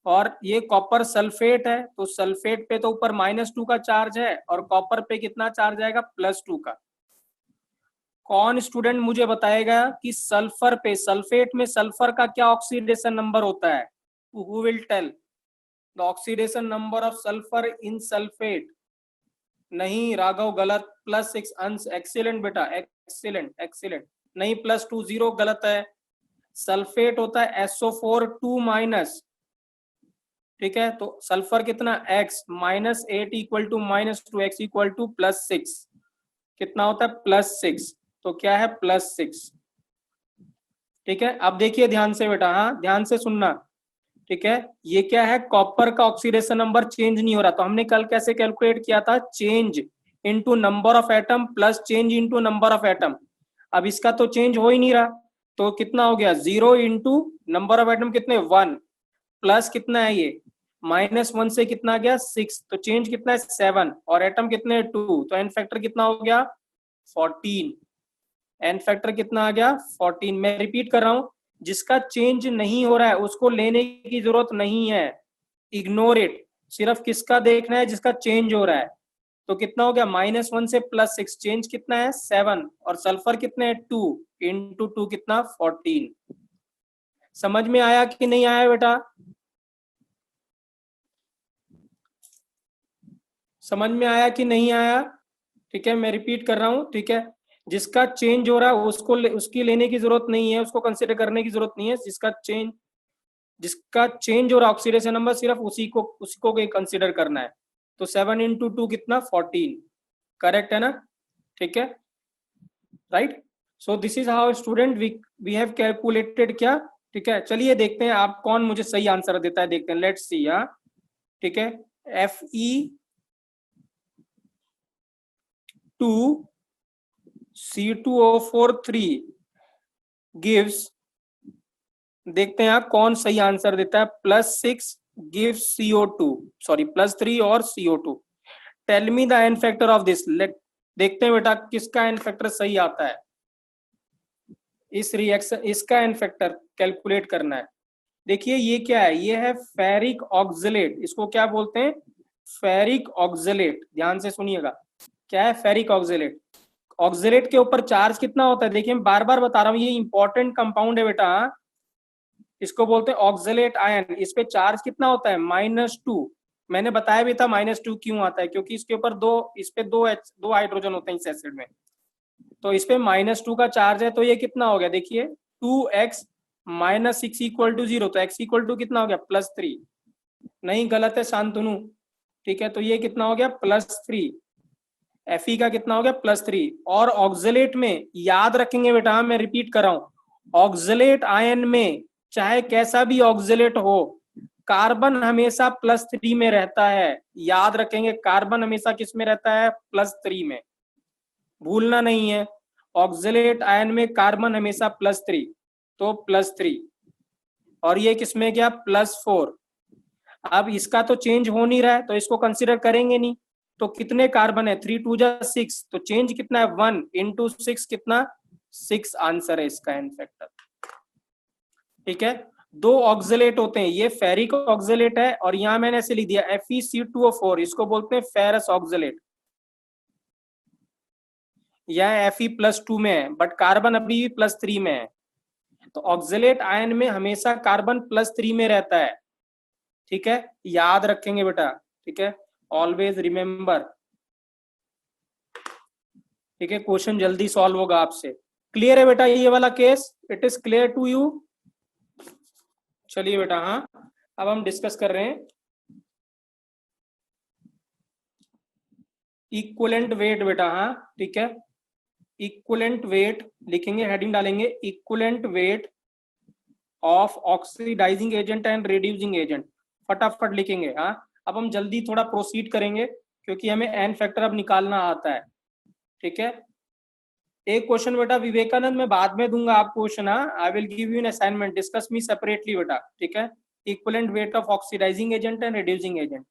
और ये कॉपर सल्फेट है, तो सल्फेट पे तो ऊपर -2 का चार्ज है और कॉपर पे कितना चार्ज आएगा, +2 का। कौन स्टूडेंट मुझे बताएगा कि सल्फर पे, सल्फेट में सल्फर का क्या ऑक्सीडेशन नंबर होता है? Who will tell the oxidation number of sulphur in sulphate? नहीं राघव, गलत, +6 अंश, एक्सीलेंट बेटा, एक्सीलेंट एक्सीलेंट, नहीं +2 0 गलत है। सल्फेट होता है SO4 2-। ठीक है, तो सल्फर कितना x -8 equal to -2, x equal to +6, कितना होता है +6, तो क्या है +6। ठीक है, अब देखिए ध्यान से बेटा, हाँ ध्यान से सुनना। ठीक है, ये क्या है, कॉपर का ऑक्सीडेशन नंबर चेंज नहीं हो रहा, तो हमने कल कैसे कैलकुलेट किया था, change into number of atom plus change into number of atom. अब इसका तो चेंज हो ही नहीं रहा, तो कितना हो गया 0 इंटू नंबर ऑफ एटम कितने 1, प्लस कितना है ये -1 से कितना आ गया 6, तो चेंज कितना है 7, और एटम कितने 2, तो एन फैक्टर कितना हो गया 14। एन फैक्टर कितना आ गया 14। मैं रिपीट कर रहा हूं, जिसका चेंज नहीं हो रहा है उसको लेने की जरूरत नहीं है, इग्नोर इट, सिर्फ किसका देखना है, जिसका चेंज हो रहा है। तो कितना हो गया -1 से +6, चेंज कितना है 7, और सल्फर कितने है 2 इंटू 2 कितना 14। समझ में आया कि नहीं आया बेटा? समझ में आया कि नहीं आया? ठीक है, मैं रिपीट कर रहा हूं। ठीक है, जिसका चेंज हो रहा है उसको उसकी लेने की जरूरत नहीं है, उसको कंसिडर करने की जरूरत नहीं है। जिसका चेंज हो रहा है ऑक्सीडेशन नंबर, सिर्फ उसी को कंसिडर करना है। तो 7 इंटू 2 कितना 14, करेक्ट है ना? ठीक है, right. So this is how student we have calculated क्या, ठीक है, चलिए देखते हैं आप कौन मुझे सही आंसर देता है, देखते हैं, लेट्स सी। हाँ ठीक है, Fe2C2O4 गिव्स, देखते हैं आप कौन सही आंसर देता है, +6 गिव्स CO2, सॉरी +3 और CO2। Tell me the N factor of this. Let देखते हैं बेटा किसका एन फैक्टर सही आता है। इस रिएक्शन, इसका एन फैक्टर कैलकुलेट करना है। देखिए ये क्या है, ये है फेरिक ऑक्सलेट। इसको क्या बोलते हैं? Ferric oxalate. ध्यान से सुनिएगा, क्या है फेरिक ऑक्सलेट। ऑक्सलेट के ऊपर चार्ज कितना होता है? देखिए मैं बार बार बता रहा हूँ, ये इंपॉर्टेंट कंपाउंड है बेटा। इसको बोलते हैं ऑक्सलेट आयन। इस पे चार्ज कितना होता है? -2। मैंने बताया भी था -2 क्यों आता है, क्योंकि इसके ऊपर इस पे दो हाइड्रोजन होते हैं इस एसिड में, तो इस पे -2 का चार्ज है। तो ये कितना हो गया? देखिए 2x - 6 = 0, तो x = कितना हो गया? +3। नहीं गलत है शांतनु, ठीक है, तो ये कितना हो गया? +3। Fe का कितना हो गया? +3। और ऑक्सलेट में याद रखेंगे बेटा, मैं रिपीट कर रहा हूं, ऑक्सलेट आयन में चाहे कैसा भी ऑक्सलेट हो, कार्बन हमेशा +3 में रहता है। याद रखेंगे, कार्बन हमेशा किस में रहता है? +3 में, भूलना नहीं है। ऑक्सलेट आयन में कार्बन हमेशा +3, तो +3, और ये किसमें गया? +4। अब इसका तो चेंज हो नहीं रहा है, तो इसको कंसिडर करेंगे नहीं। तो कितने कार्बन है? 3 2 जा 6, तो चेंज कितना है? 1 × 6 कितना? 6 आंसर है इसका एन फैक्टर। ठीक है, दो ऑक्सलेट होते हैं, ये फेरिक ऑक्सलेट है, और यहां मैंने ऐसे लिख दिया FeC2O4, इसको बोलते हैं फेरस ऑक्सलेट। यह Fe+2 में है, बट कार्बन अभी भी +3 में है। तो ऑक्सलेट आयन में हमेशा कार्बन +3 में रहता है। ठीक है, याद रखेंगे बेटा, ठीक है, ऑलवेज रिमेम्बर। ठीक है, क्वेश्चन जल्दी सॉल्व होगा आपसे। क्लियर है बेटा ये वाला case? It is clear to you? चलिए बेटा, हाँ अब हम डिस्कस कर रहे हैं इक्विवेलेंट वेट बेटा। हाँ ठीक है, इक्विवेलेंट वेट लिखेंगे, हेडिंग डालेंगे equivalent weight of oxidising agent and reducing agent. फटाफट लिखेंगे। हाँ अब हम जल्दी थोड़ा प्रोसीड करेंगे, क्योंकि हमें एन फैक्टर अब निकालना आता है। ठीक है, एक क्वेश्चन बेटा विवेकानंद मैं बाद में दूंगा आपको question. I will give you an assignment, discuss me separately बेटा। ठीक है, equivalent weight of oxidising agent and reducing agent.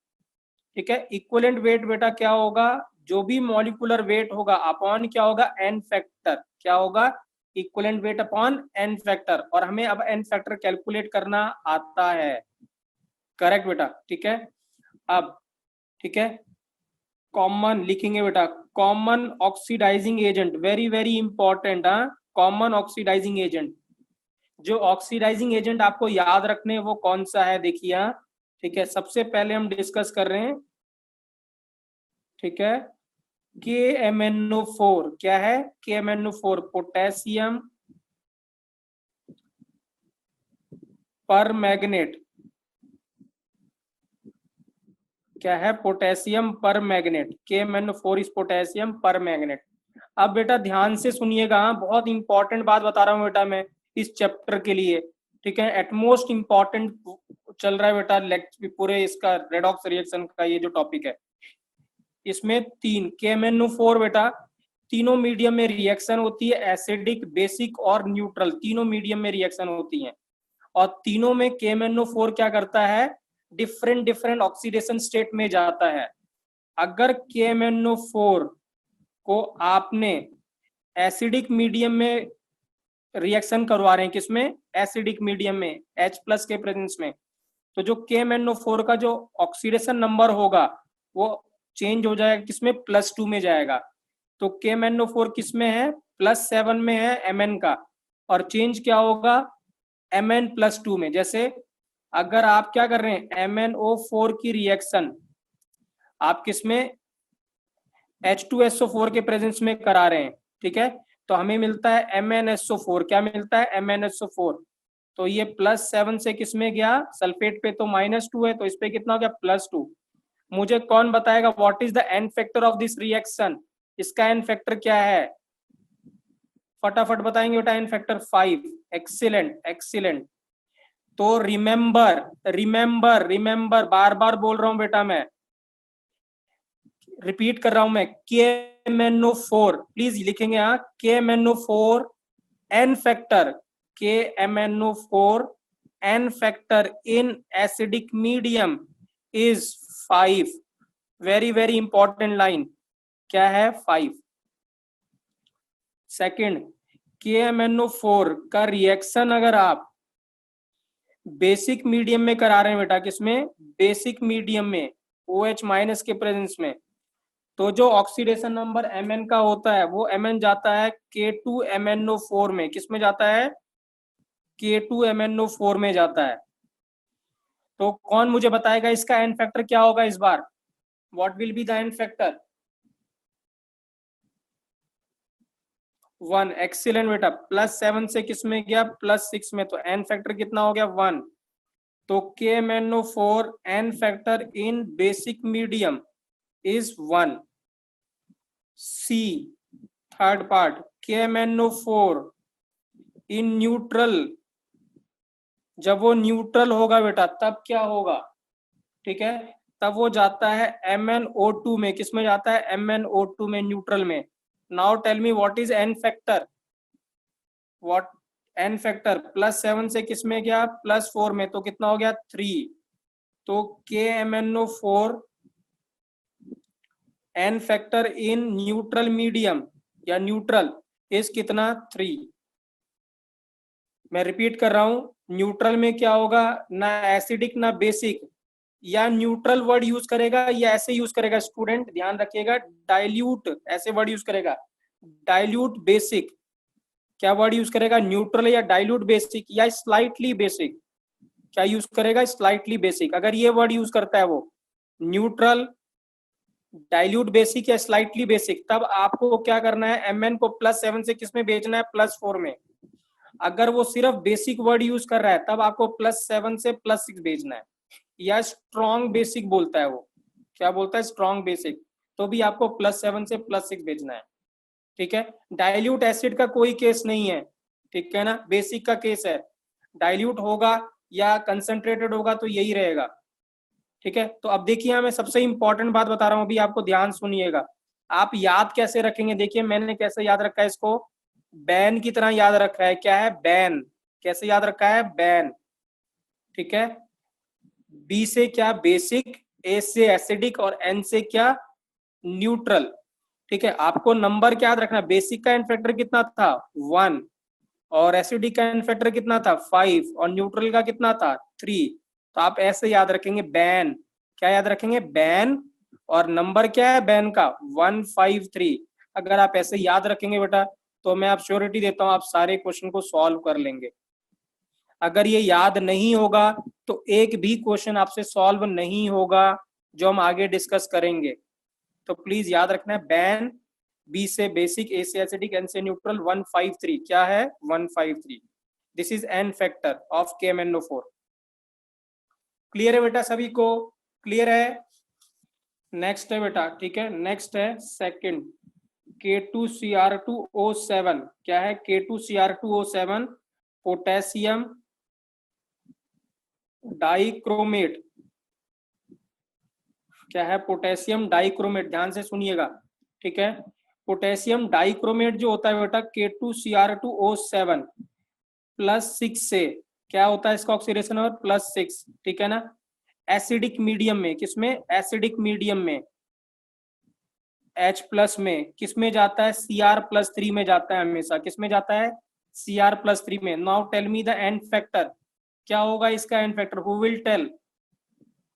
ठीक है, इक्विवेलेंट वेट बेटा क्या होगा? जो भी मॉलिक्यूलर वेट होगा अपॉन क्या होगा? N factor. क्या होगा? Equivalent weight upon n factor. और हमें अब एन फैक्टर कैलकुलेट करना आता है। करेक्ट बेटा, ठीक है। अब ठीक है, कॉमन लिखेंगे बेटा, common oxidising agent, very very important. Common oxidising agent, जो ऑक्सीडाइजिंग एजेंट आपको याद रखने वो कौन सा है? देखिए ठीक है, सबसे पहले हम डिस्कस कर रहे हैं, ठीक है, KMnO4। क्या है? KMnO4 पोटेशियम पर मैग्नेट। क्या है? पोटेशियम पर मैग्नेट। KMnO4 इज पोटेशियम पर मैग्नेट। अब बेटा ध्यान से सुनिएगा, बहुत इंपॉर्टेंट बात बता रहा हूं बेटा मैं इस चैप्टर के लिए। ठीक है, एटमोस्ट इंपॉर्टेंट चल रहा है बेटा पूरे इसका रेडॉक्स रिएक्शन का ये जो टॉपिक है, इसमें 3 KMnO4 बेटा, तीनों मीडियम में रिएक्शन होती है, एसिडिक, बेसिक और न्यूट्रल, तीनों मीडियम में रिएक्शन होती है। और तीनों में KMnO4 क्या करता है? डिफरेंट डिफरेंट ऑक्सीडेशन स्टेट में जाता है। अगर KMnO4 को आपने एसिडिक मीडियम में रिएक्शन करवा रहे हैं, किसमें? एसिडिक मीडियम में, H+ के प्रेजेंस में, तो जो KMnO4 का जो ऑक्सीडेशन नंबर होगा वो चेंज हो जाएगा, किसमें? +2 में जाएगा। तो KMnO4 किसमें है? +7 में है Mn का, और चेंज क्या होगा? Mn+2 में। जैसे अगर आप क्या कर रहे हैं, MnO4 की रिएक्शन आप किसमें? H2SO4 के प्रेजेंस में करा रहे हैं, ठीक है, तो हमें मिलता है MnSO4। क्या मिलता है? MnSO4। तो ये +7 से किसमें गया? सल्फेट पे, तो -2 है, तो इस पे कितना हो गया? +2। मुझे कौन बताएगा what is the N factor of this reaction? इसका एन फैक्टर क्या है? फटाफट बताएंगे बेटा, एन फैक्टर 5। Excellent excellent. तो रिमेंबर रिमेंबर रिमेंबर, बार बार बोल रहा हूं बेटा, मैं रिपीट कर रहा हूं, मैं KMnO4 प्लीज लिखेंगे यहाँ, KMnO4 n factor, KMnO4 n factor in acidic medium is 5। Very very important line, क्या है? 5। सेकंड, KMnO4 का रिएक्शन अगर आप बेसिक मीडियम में करा रहे हैं बेटा, किसमें? बेसिक मीडियम में, OH माइनस के प्रेजेंस में, तो जो ऑक्सीडेशन नंबर Mn का होता है वो Mn जाता है K2MnO4 में। किस में जाता है? K2MnO4 में जाता है। तो कौन मुझे बताएगा इसका एन फैक्टर क्या होगा इस बार? What will be the N factor? 1। Excellent बेटा, +7 से किस में गया? +6 में, तो एन फैक्टर कितना हो गया? 1। तो KMnO4 n factor in basic medium is 1। C, third part, KMnO4 in neutral, जब वो न्यूट्रल होगा बेटा तब क्या होगा? ठीक है, तब वो जाता है MnO2 में। किस में जाता है? MnO2 में, न्यूट्रल में। Now tell me what is n factor? What n factor? +7 से किस में गया? +4 में, तो कितना हो गया? 3। तो KMnO4 n factor in neutral medium या न्यूट्रल इज कितना? 3। मैं रिपीट कर रहा हूं, न्यूट्रल में क्या होगा? ना एसिडिक ना बेसिक, या न्यूट्रल वर्ड यूज करेगा या ऐसे यूज करेगा? स्टूडेंट ध्यान रखिएगा, डाइल्यूट ऐसे वर्ड यूज करेगा, डाइल्यूट बेसिक। क्या वर्ड यूज करेगा? न्यूट्रल या डाइल्यूट बेसिक या स्लाइटली बेसिक? क्या यूज करेगा? Slightly basic. अगर ये वर्ड यूज करता है वो, न्यूट्रल, डाइल्यूट बेसिक या स्लाइटली बेसिक, तब आपको क्या करना है? Mn को +7 से किस में भेजना है? +4 में। अगर वो सिर्फ बेसिक वर्ड यूज कर रहा है तब आपको +7 से +6 भेजना है, या स्ट्रॉन्ग बेसिक बोलता है वो। क्या बोलता है? स्ट्रॉन्ग बेसिक, तो भी आपको +7 से +6 भेजना है। ठीक है, डाइल्यूट एसिड का कोई केस नहीं है, ठीक है ना, बेसिक का केस है। डाइल्यूट होगा या कंसंट्रेटेड होगा तो यही रहेगा। ठीक है, तो अब देखिए, मैं सबसे इंपॉर्टेंट बात बता रहा हूं, अभी आपको ध्यान सुनिएगा। आप याद कैसे रखेंगे? देखिए मैंने कैसे याद रखा है इसको, बैन की तरह याद रखा है। क्या है? बैन। कैसे याद रखा है? बैन। ठीक है, बी से क्या? बेसिक, ए से एसिडिक, और एन से क्या? न्यूट्रल। ठीक है, आपको नंबर क्या याद रखना? बेसिक का एन फैक्टर कितना था? 1, और एसिडिक का एन फैक्टर कितना था? 5, और न्यूट्रल का कितना था? 3। तो आप ऐसे याद रखेंगे, बैन। क्या याद रखेंगे? बैन, और नंबर क्या है बैन का? 153। अगर आप ऐसे याद रखेंगे बेटा, तो मैं आप श्योरिटी देता हूं आप सारे क्वेश्चन को सॉल्व कर लेंगे। अगर ये याद नहीं होगा तो एक भी क्वेश्चन आपसे सॉल्व नहीं होगा जो हम आगे डिस्कस करेंगे। तो प्लीज याद रखना है, बैन, बी से बेसिक, ए से एसिडिक, एन से न्यूट्रल, 153। क्या है? 153। This is n factor of KMnO4। Clear है बेटा सभी को? क्लियर है? नेक्स्ट है बेटा, ठीक है, नेक्स्ट है सेकंड, K2Cr2O7। क्या है? K2Cr2O7 potassium dichromate. क्या है? Potassium dichromate. ध्यान से सुनिएगा, ठीक है। पोटेशियम डाइक्रोमेट जो होता है बेटा, K2Cr2O7 +6 से क्या होता है इसका ऑक्सीडेशन नंबर? +6। ठीक है ना। एसिडिक मीडियम में, किसमें? एसिडिक मीडियम में, H+ में, किसमें जाता है? Cr+3 में जाता है हमेशा। किसमें जाता है? Cr+3 में। Now tell me the N factor. क्या होगा इसका n factor? Who will tell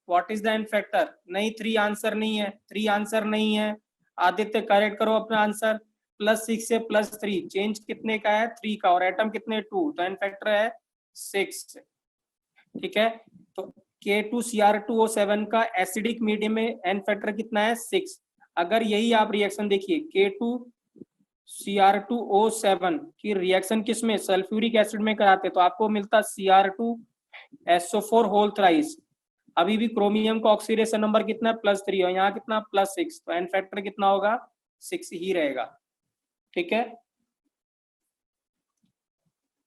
what is the N factor? नहीं, 3 आंसर नहीं है, 3 आंसर नहीं है। आदित्य करेक्ट करो अपना आंसर। +6 से +3, चेंज कितने का है? 3 का, और एटम कितने? 2, तो एन फैक्टर है 6। ठीक है, तो K2Cr2O7 का एसिडिक मीडियम में एन फैक्टर कितना है? 6। अगर यही आप रिएक्शन देखिए, K2Cr2O7 की रिएक्शन किस में? सल्फ्यूरिक एसिड में कराते तो आपको मिलता Cr2SO4 होल थ्राइस। अभी भी क्रोमियम का ऑक्सीडेशन नंबर कितना है? +3, और यहाँ कितना? +6, तो एन फैक्टर कितना होगा? 6 ही रहेगा। ठीक है,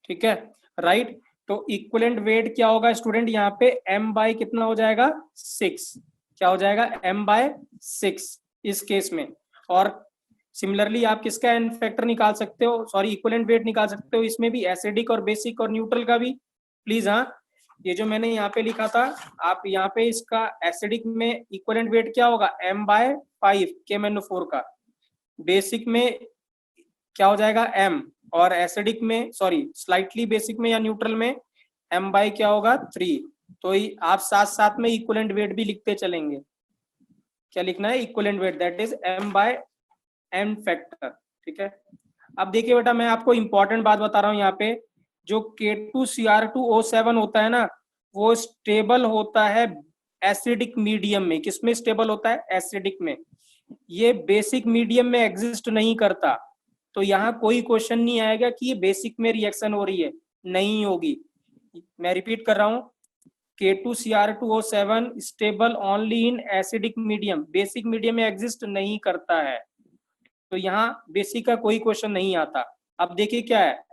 ठीक है, राइट। तो इक्विवेलेंट वेट क्या होगा स्टूडेंट, यहाँ पे m बाय कितना हो जाएगा 6, क्या हो जाएगा m बाय 6 इस केस में। और सिमिलरली आप किसका एन फैक्टर निकाल सकते हो, सॉरी इक्विवेलेंट वेट निकाल सकते हो इसमें भी, एसिडिक और बेसिक और न्यूट्रल का भी। प्लीज हाँ, ये जो मैंने यहाँ पे लिखा था आप यहाँ पे इसका एसिडिक में इक्विवेलेंट वेट क्या होगा m बाय 5 KMnO4 का, बेसिक में क्या हो जाएगा m, और एसिडिक में सॉरी स्लाइटली बेसिक में या न्यूट्रल में m बाय क्या होगा 3। तो आप साथ साथ में इक्विवेलेंट वेट भी लिखते चलेंगे, क्या लिखना है equivalent weight that is m by n factor, ठीक है। अब देखिए बेटा मैं आपको इंपॉर्टेंट बात बता रहा हूँ यहाँ पे, जो K2Cr2O7 होता है ना वो स्टेबल होता है एसिडिक मीडियम में। किसमें स्टेबल होता है, एसिडिक में। ये बेसिक मीडियम में एग्जिस्ट नहीं करता, तो यहाँ कोई क्वेश्चन नहीं आएगा कि ये बेसिक में रिएक्शन हो रही है, नहीं होगी। मैं रिपीट कर रहा हूँ, K2Cr2O7 stable only in acidic medium, basic medium में एग्जिस्ट नहीं करता है, तो यहाँ बेसिक का कोई क्वेश्चन नहीं आता। अब देखिए क्या है,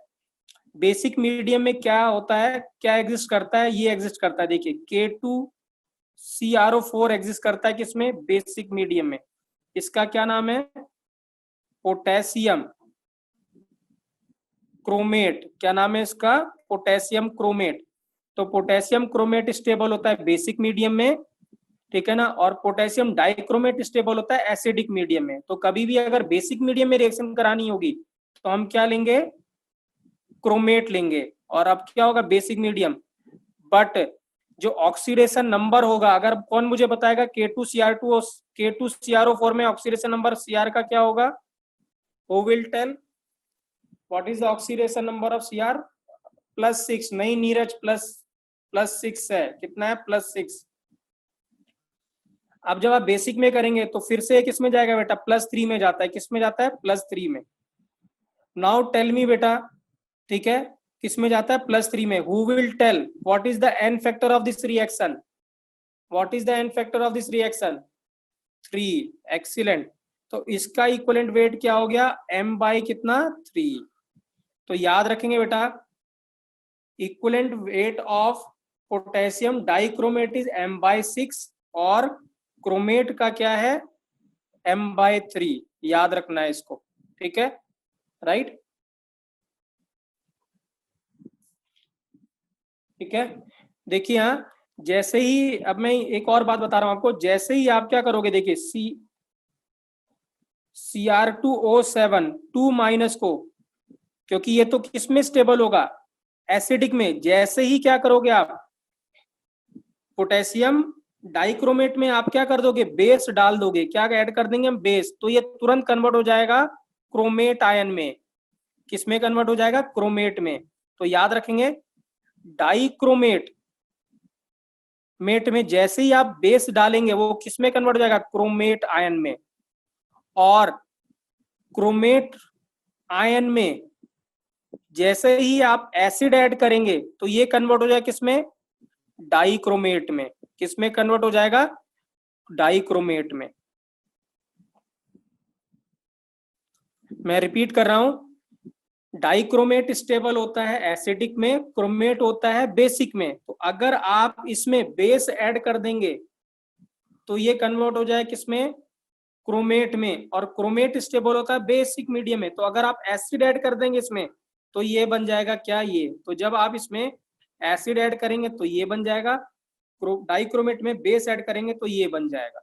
बेसिक मीडियम में क्या होता है, क्या एग्जिस्ट करता है, ये एग्जिस्ट करता है। देखिए K2CrO4 एग्जिस्ट करता है किसमें, बेसिक मीडियम में। इसका क्या नाम है, पोटेशियम क्रोमेट, क्या नाम है इसका, पोटेशियम क्रोमेट। तो पोटेशियम क्रोमेट स्टेबल होता है बेसिक मीडियम में, ठीक है ना, और पोटेशियम डाइक्रोमेट स्टेबल होता है एसिडिक मीडियम में। तो कभी भी अगर बेसिक मीडियम में रिएक्शन करानी होगी तो हम क्या लेंगे, क्रोमेट लेंगे। और अब क्या होगा बेसिक मीडियम, बट जो ऑक्सीडेशन नंबर होगा, अगर कौन मुझे बताएगा K2CrO4 में ऑक्सीडेशन नंबर Cr का क्या होगा, who will tell what is the oxidation number of Cr, +6। नहीं नीरज, +6 है, कितना है +6। अब जब आप बेसिक में करेंगे तो फिर से किस में जाएगा बेटा, +3 में जाता है, किस में जाता है, +3 में। नाउ टेल मी बेटा, ठीक है, किस में जाता है, +3 में। Who will tell what is the N factor of this reaction, what is the N factor of this reaction, 3। Excellent. तो इसका इक्विवेलेंट वेट क्या हो गया, m बाय कितना 3। तो याद रखेंगे बेटा, equivalent weight of potassium dichromate is m by 6 और क्रोमेट का क्या है m बाय 3, याद रखना है इसको, ठीक है, राइट, ठीक है। देखिए हाँ, जैसे ही, अब मैं एक और बात बता रहा हूं आपको, जैसे ही आप क्या करोगे, देखिए Cr2O7 2- को, क्योंकि ये तो किसमें स्टेबल होगा, एसिडिक में, जैसे ही क्या करोगे आप पोटेशियम डाइक्रोमेट में आप क्या कर दोगे, बेस डाल दोगे, क्या ऐड कर देंगे हम, बेस, तो ये तुरंत कन्वर्ट हो जाएगा क्रोमेट आयन में। किसमें कन्वर्ट हो जाएगा, क्रोमेट में। तो याद रखेंगे, डाइक्रोमेट में जैसे ही आप बेस डालेंगे वो किसमें कन्वर्ट हो जाएगा, क्रोमेट आयन में। और क्रोमेट आयन में जैसे ही आप एसिड ऐड करेंगे तो ये कन्वर्ट हो जाएगा किसमें, डाइक्रोमेट में। किसमें कन्वर्ट हो जाएगा, डाइक्रोमेट में। मैं रिपीट कर रहा हूं, डाइक्रोमेट स्टेबल होता है एसिडिक में, क्रोमेट होता है बेसिक में। तो अगर आप इसमें बेस ऐड कर देंगे तो ये कन्वर्ट हो जाए किसमें, क्रोमेट में। और क्रोमेट स्टेबल होता है बेसिक मीडियम में, तो अगर आप एसिड ऐड कर देंगे इसमें तो ये बन जाएगा क्या, ये। तो जब आप इसमें एसिड ऐड करेंगे तो ये बन जाएगा, डाइक्रोमेट में बेस ऐड करेंगे तो ये बन जाएगा,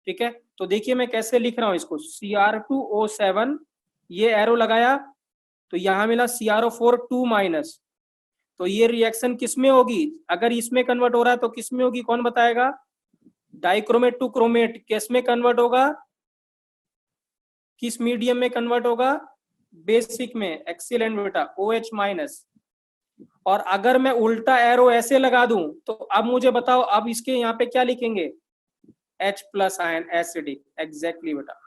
ठीक है। तो देखिए मैं कैसे लिख रहा हूं इसको, Cr2O7, ये एरो लगाया तो यहां मिला CrO4 2-। तो ये रिएक्शन किसमें होगी, अगर इसमें कन्वर्ट हो रहा है तो किसमें होगी, कौन बताएगा, डाइक्रोमेट टू क्रोमेट किस में कन्वर्ट होगा, किस मीडियम में कन्वर्ट होगा, बेसिक में। एक्सीलेंट बेटा, OH-। और अगर मैं उल्टा एरो ऐसे लगा दूं तो अब मुझे बताओ, अब इसके यहाँ पे क्या लिखेंगे, H+ आयन, एसिडिक। एग्जैक्टली बेटा,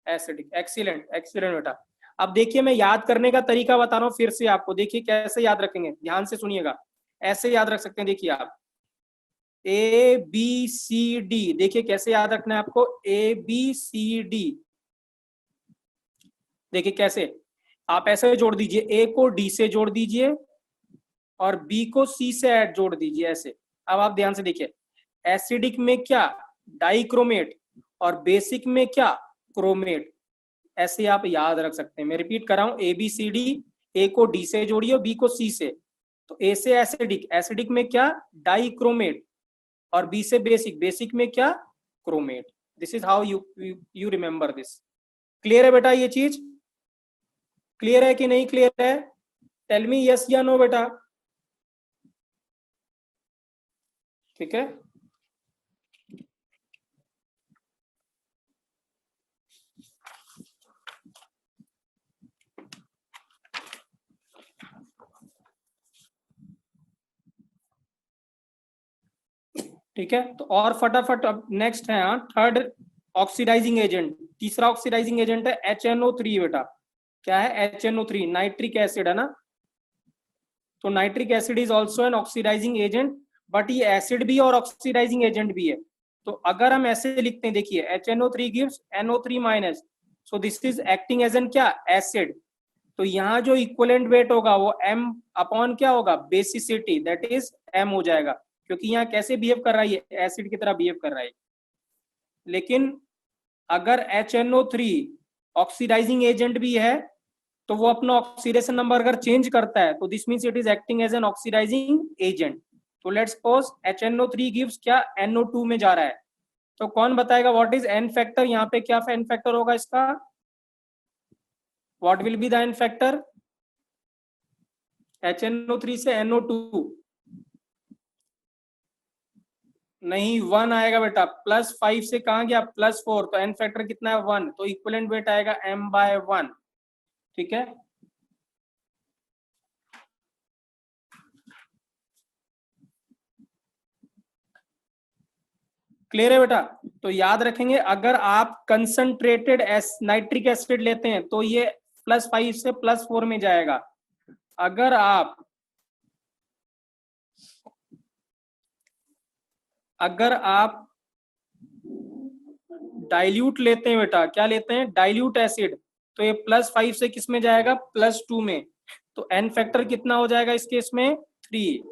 एसिडिक। एक्सीलेंट, एक्सीलेंट बेटा। अब देखिए मैं याद करने का तरीका बता रहा हूँ फिर से आपको, देखिए कैसे याद रखेंगे, ध्यान से सुनिएगा। ऐसे याद रख सकते हैं, देखिए आप ABCD, देखिए कैसे याद रखना है आपको, ABCD। देखिए कैसे, आप ऐसे जोड़ दीजिए, A को D से जोड़ दीजिए और बी को सी से ऐड जोड़ दीजिए ऐसे। अब आप ध्यान से देखिए, एसिडिक में क्या डाइक्रोमेट और बेसिक में क्या क्रोमेट, ऐसे आप याद रख सकते हैं। मैं रिपीट कर रहा हूं, ए बी सी डी, ए को डी से जोड़िए और बी को सी से। तो ए से एसिडिक, एसिडिक में क्या डाइक्रोमेट और बी से बेसिक, बेसिक में क्या chromate. This is how you remember this. Clear है बेटा ये चीज? क्लियर है कि नहीं क्लियर है? टेल मी यस या नो बेटा। ठीक है, ठीक है। तो और फटाफट अब नेक्स्ट है थर्ड ऑक्सीडाइजिंग एजेंट। तीसरा ऑक्सीडाइजिंग एजेंट है HNO3 बेटा। क्या है? HNO3, नाइट्रिक एसिड है ना। तो nitric acid is also an oxidising agent, but ये एसिड भी और ऑक्सीडाइजिंग एजेंट भी है। तो अगर हम ऐसे लिखते हैं, देखिए HNO3 gives NO3 minus, so this is acting as an क्या एसिड। तो यहाँ जो इक्वलेंट वेट होगा वो M अपॉन क्या होगा बेसिसिटी, दैट इज M हो जाएगा, क्योंकि यहाँ कैसे बिहेव कर रहा है, एसिड की तरह बिहेव कर रहा है। लेकिन अगर HNO3 ऑक्सीडाइजिंग एजेंट भी है तो वो अपना ऑक्सीडेशन नंबर अगर चेंज करता है तो this means it is acting as an oxidising agent. तो लेट्स सपोज HNO3 गिव्स क्या NO2 में जा रहा है। तो कौन बताएगा व्हाट इज एन फैक्टर? यहाँ पे क्या एन फैक्टर होगा इसका? What will be the N factor? HNO3 से NO2 नहीं, 1 आएगा बेटा। +5 से कहाँ गया? +4, तो एन फैक्टर कितना है? 1, तो इक्विवेलेंट वेट आएगा M/1। ठीक है, क्लियर है बेटा? तो याद रखेंगे, अगर आप कंसंट्रेटेड नाइट्रिक एसिड लेते हैं तो ये +5 से +4 में जाएगा। अगर आप डाइल्यूट लेते हैं बेटा, क्या लेते हैं? डाइल्यूट एसिड, तो ये +5 से किस में जाएगा? +2 में। तो एन फैक्टर कितना हो जाएगा इस केस में? 3,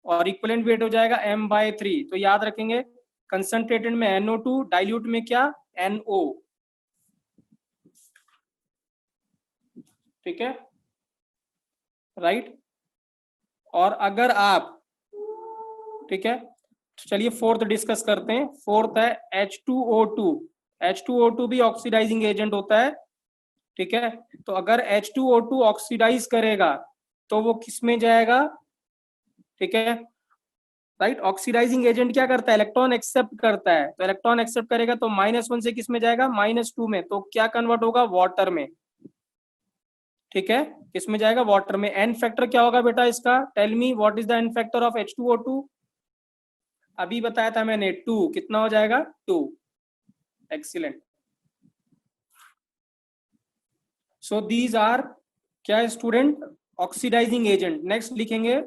और इक्विवेलेंट वेट हो जाएगा M/3। तो याद रखेंगे, कंसंट्रेटेड में NO2, डाइल्यूट में क्या NO। ठीक है, राइट। और अगर आप, ठीक है, चलिए फोर्थ डिस्कस करते हैं। फोर्थ है H2O2। H2O2 भी ऑक्सीडाइजिंग एजेंट होता है। ठीक है, तो अगर H2O2 ऑक्सीडाइज करेगा तो वो किस में जाएगा? ठीक है, राइट। ऑक्सीडाइजिंग एजेंट क्या करता है? इलेक्ट्रॉन एक्सेप्ट करता है। तो इलेक्ट्रॉन एक्सेप्ट करेगा तो -1 से किस में जाएगा? -2 में। तो क्या कन्वर्ट होगा? वाटर में। ठीक है, किस में जाएगा? वाटर में। एन फैक्टर क्या होगा बेटा इसका? Tell me what is the N factor of H2O2? अभी बताया था मैंने, 2। कितना हो जाएगा? 2। एक्सीलेंट। सो दीज आर क्या स्टूडेंट? Oxidising agent. नेक्स्ट लिखेंगे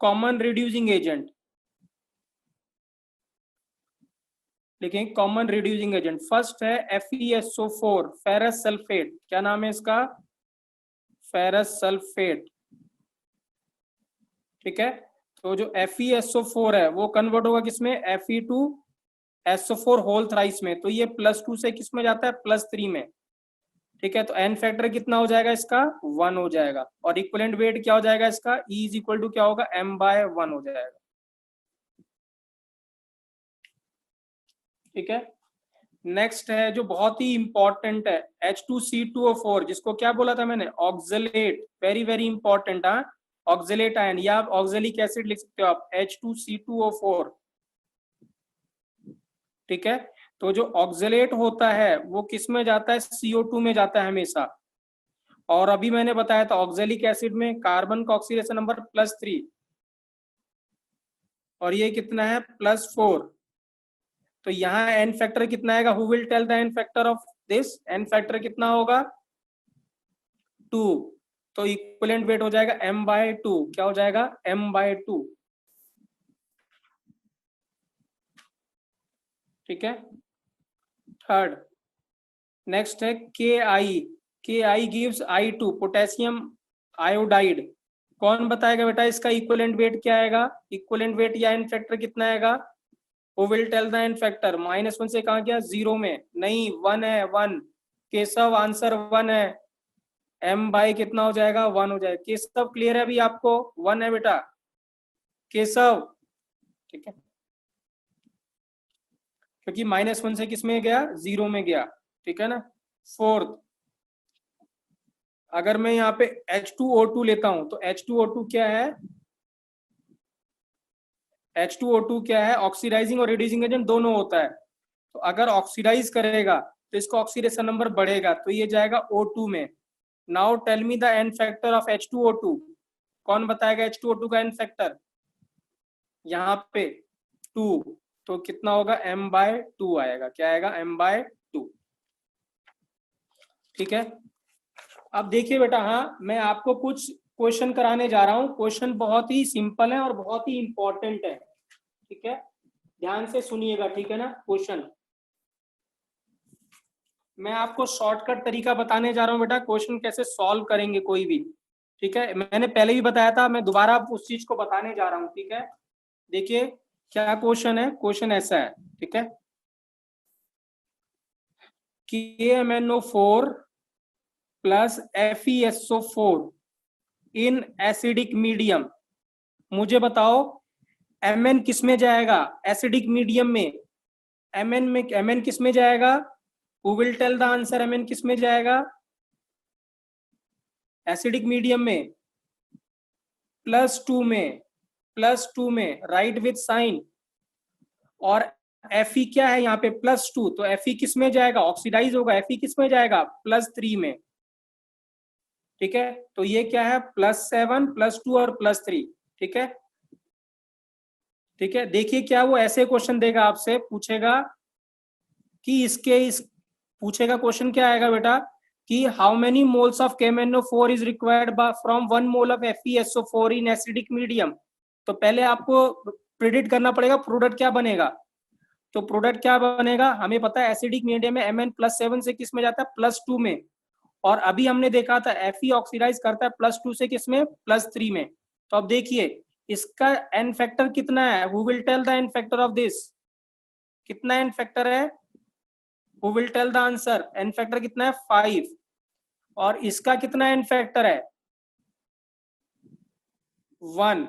कॉमन रिड्यूसिंग एजेंट। लिखेंगे कॉमन रिड्यूसिंग एजेंट। फर्स्ट है FeSO4, फेरस सल्फेट। क्या नाम है इसका? Ferrous sulphate. ठीक है, तो जो FeSO4 है वो कन्वर्ट होगा किसमें? Fe2SO4 होल थ्राइस में। तो ये +2 से किस में जाता है? +3 में। ठीक है, तो एन फैक्टर कितना हो जाएगा इसका? 1 हो जाएगा। और इक्विवेलेंट वेट क्या हो जाएगा इसका? E इज इक्वल टू क्या होगा? M/1 हो जाएगा। ठीक है, नेक्स्ट है जो बहुत ही इंपॉर्टेंट है, H2C2O4, जिसको क्या बोला था मैंने? ऑक्सलेट। Very very important. हाँ, ऑक्सलेट आयन, या आप ऑक्सलिक एसिड लिख सकते हो आप, H2C2O4। ठीक है, तो जो ऑक्सलेट होता है वो किस में जाता है? CO2 में जाता है हमेशा। और अभी मैंने बताया था ऑक्सैलिक एसिड में कार्बन का ऑक्सीडेशन नंबर +3, और ये कितना है? +4। तो यहाँ एन फैक्टर कितना आएगा? Who will tell the N factor of this? N factor कितना होगा? 2। तो इक्विवेलेंट वेट हो जाएगा M/2। क्या हो जाएगा? M/2। ठीक है, थर्ड नेक्स्ट है KI। KI gives I2, potassium iodide. कौन बताएगा बेटा इसका इक्विवेलेंट वेट क्या आएगा? इक्विवेलेंट वेट या एन फैक्टर कितना आएगा? Who will tell the N factor? -1 से कहाँ गया? 0 में। नहीं, 1 है, 1। केशव आंसर 1 है। m बाई कितना हो जाएगा? 1 हो जाएगा। केशव क्लियर है अभी आपको? 1 है बेटा केशव, ठीक है, क्योंकि -1 से किस में गया? 0 में गया, ठीक है ना। फोर्थ, अगर मैं यहाँ पे H2O2 लेता हूं तो H2O2 क्या है? H2O2 क्या है? ऑक्सीडाइजिंग और रिड्यूसिंग एजेंट दोनों होता है। तो अगर ऑक्सीडाइज करेगा तो इसका ऑक्सीडेशन नंबर बढ़ेगा, तो ये जाएगा O2 में। Now tell me the N factor of H2O2। कौन बताएगा H2O2 का एन फैक्टर? यहाँ पे 2, तो कितना होगा? m/2 आएगा। क्या आएगा? m/2, ठीक है। अब देखिए बेटा, हाँ मैं आपको कुछ क्वेश्चन कराने जा रहा हूँ। क्वेश्चन बहुत ही सिंपल है और बहुत ही इंपॉर्टेंट है, ठीक है, ध्यान से सुनिएगा, ठीक है ना। क्वेश्चन मैं आपको शॉर्टकट तरीका बताने जा रहा हूँ बेटा, क्वेश्चन कैसे सॉल्व करेंगे कोई भी, ठीक है। मैंने पहले भी बताया था, मैं दोबारा उस चीज को बताने जा रहा हूँ, ठीक है। देखिए क्या क्वेश्चन है। क्वेश्चन ऐसा है, ठीक है, KMnO4 plus FeSO4 in acidic medium. मुझे बताओ Mn किस में जाएगा? एसिडिक मीडियम में Mn किस में जाएगा? Who will tell the answer? Mn किस में जाएगा? एसिडिक मीडियम में +2 में, +2 में, राइट विथ साइन। और Fe क्या है यहाँ पे? +2, तो Fe किस में जाएगा? ऑक्सीडाइज होगा। Fe किस में जाएगा? +3 में, ठीक है। तो ये क्या है? +7, +2 और +3, ठीक है, ठीक है। देखिए क्या वो ऐसे क्वेश्चन देगा आपसे, पूछेगा कि इस पूछेगा क्वेश्चन क्या आएगा बेटा कि how many moles of KMnO4 is required from 1 mole of FeSO4 in acidic medium. तो पहले आपको प्रिडिक्ट करना पड़ेगा प्रोडक्ट क्या बनेगा। तो प्रोडक्ट क्या बनेगा हमें पता है, एसिडिक मीडियम में Mn +7 से किस में जाता है? +2 में। और अभी हमने देखा था Fe ऑक्सीडाइज करता है +2 से किस में? +3 में। तो अब देखिए इसका एन फैक्टर कितना है? Who will tell the N factor of this? कितना एन फैक्टर है? Who will tell the answer? N factor कितना है? 5। और इसका कितना एन फैक्टर है? 1।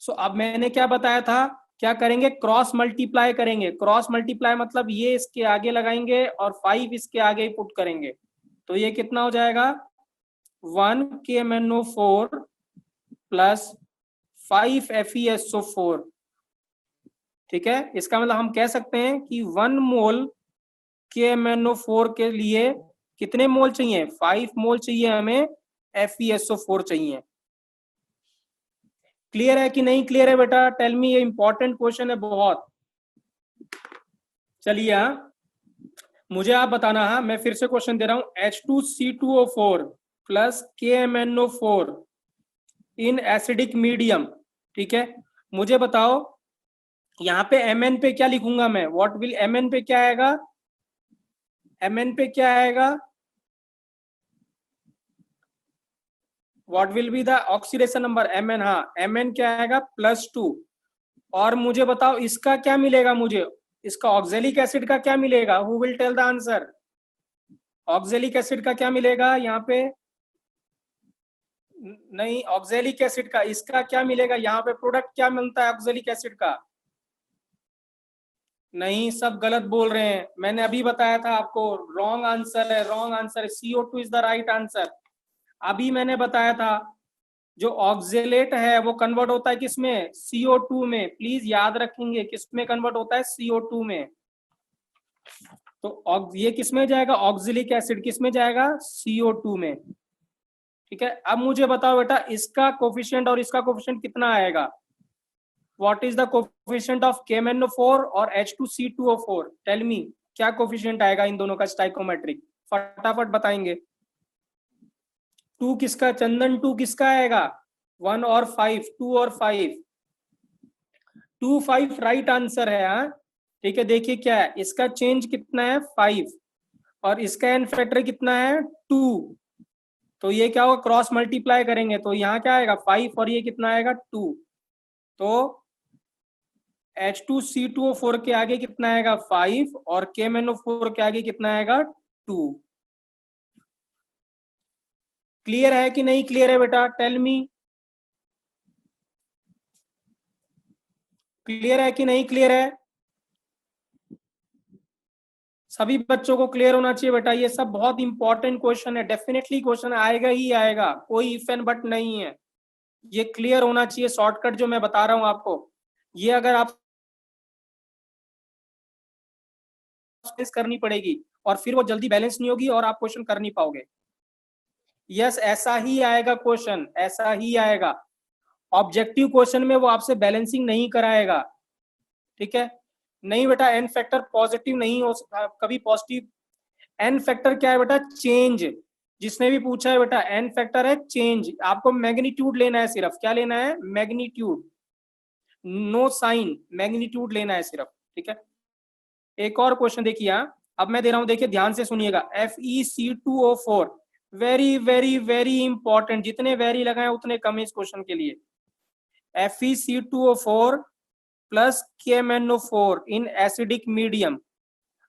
सो अब मैंने क्या बताया था, क्या करेंगे? क्रॉस मल्टीप्लाई करेंगे। क्रॉस मल्टीप्लाई मतलब ये इसके आगे लगाएंगे और 5 इसके आगे ही पुट करेंगे। तो ये कितना हो जाएगा? 1 KMnO4 प्लस 5 FeSO4, ठीक है। इसका मतलब हम कह सकते हैं कि 1 मोल KMnO4 के लिए कितने मोल चाहिए? 5 मोल चाहिए हमें FeSO4 चाहिए। क्लियर है कि नहीं क्लियर है बेटा? टेल मी, ये इंपॉर्टेंट क्वेश्चन है बहुत। चलिए हाँ, मुझे आप बताना, हाँ मैं फिर से क्वेश्चन दे रहा हूं। H2C2O4 plus KMnO4 in acidic medium, ठीक है। मुझे बताओ यहाँ पे Mn पे क्या लिखूंगा मैं? व्हाट विल Mn पे क्या आएगा? Mn पे क्या आएगा? What will be the oxidation number? Mn, हाँ Mn क्या आएगा? +2। और मुझे बताओ इसका क्या मिलेगा? मुझे इसका ऑक्जेलिक एसिड का क्या मिलेगा? Who will tell the answer? Oxalic acid का क्या मिलेगा यहाँ पे? नहीं, ऑक्जेलिक एसिड का इसका क्या मिलेगा? यहाँ पे प्रोडक्ट क्या मिलता है ऑक्जेलिक एसिड का? नहीं, सब गलत बोल रहे हैं। मैंने अभी बताया था आपको, रॉन्ग आंसर है, रॉन्ग आंसर है। CO2 is the right answer. अभी मैंने बताया था जो ऑक्जेलेट है वो कन्वर्ट होता है किसमें? CO2 में। प्लीज याद रखेंगे किसमें कन्वर्ट होता है? CO2 में। तो ये किसमें जाएगा? ऑक्जेलिक एसिड किसमें जाएगा? CO2 में, ठीक है। अब मुझे बताओ बेटा इसका कोफिशिएंट और इसका कोफिशिएंट कितना आएगा? What is the coefficient of KMnO4 और H2C2O4? टेल मी, क्या कोफिशिएंट आएगा इन दोनों का स्टाइकोमेट्रिक? फटाफट बताएंगे। 2 किसका? चंदन 2 किसका आएगा? 1 और 5, 2 और 5, 2 5 राइट आंसर है, हाँ ठीक है। देखिए क्या है, इसका चेंज कितना है? 5 और इसका एन फैक्टर कितना है? 2। तो ये क्या होगा, क्रॉस मल्टीप्लाई करेंगे तो यहाँ क्या आएगा 5 और ये कितना आएगा 2, तो H2C2O4 के आगे कितना आएगा 5 और KMnO4 के आगे कितना आएगा 2। क्लियर है कि नहीं क्लियर है बेटा, टेल मी, क्लियर है कि नहीं क्लियर है? सभी बच्चों को क्लियर होना चाहिए बेटा, ये सब बहुत इंपॉर्टेंट क्वेश्चन है, डेफिनेटली क्वेश्चन आएगा ही आएगा, कोई इफ एंड बट नहीं है, ये क्लियर होना चाहिए। शॉर्टकट जो मैं बता रहा हूं आपको, ये अगर आप करनी पड़ेगी और फिर वो जल्दी बैलेंस नहीं होगी और आप क्वेश्चन कर नहीं पाओगे। यस, ऐसा ही आएगा क्वेश्चन, ऐसा ही आएगा। ऑब्जेक्टिव क्वेश्चन में वो आपसे बैलेंसिंग नहीं कराएगा, ठीक है? नहीं बेटा, एन फैक्टर पॉजिटिव नहीं हो सकता कभी, पॉजिटिव एन फैक्टर क्या है बेटा, चेंज। जिसने भी पूछा है बेटा, एन फैक्टर है चेंज, आपको मैग्नीट्यूड लेना है सिर्फ, क्या लेना है, मैग्नीट्यूड, नो साइन, मैग्नीट्यूड लेना है सिर्फ, ठीक है? एक और क्वेश्चन देखिए, अब मैं दे रहा हूं, देखिए ध्यान से सुनिएगा, FeC2O4, very very very important, जितने वेरी लगाए उतने कम इस क्वेश्चन के लिए। FeC2O4 plus KMnO4 in acidic medium.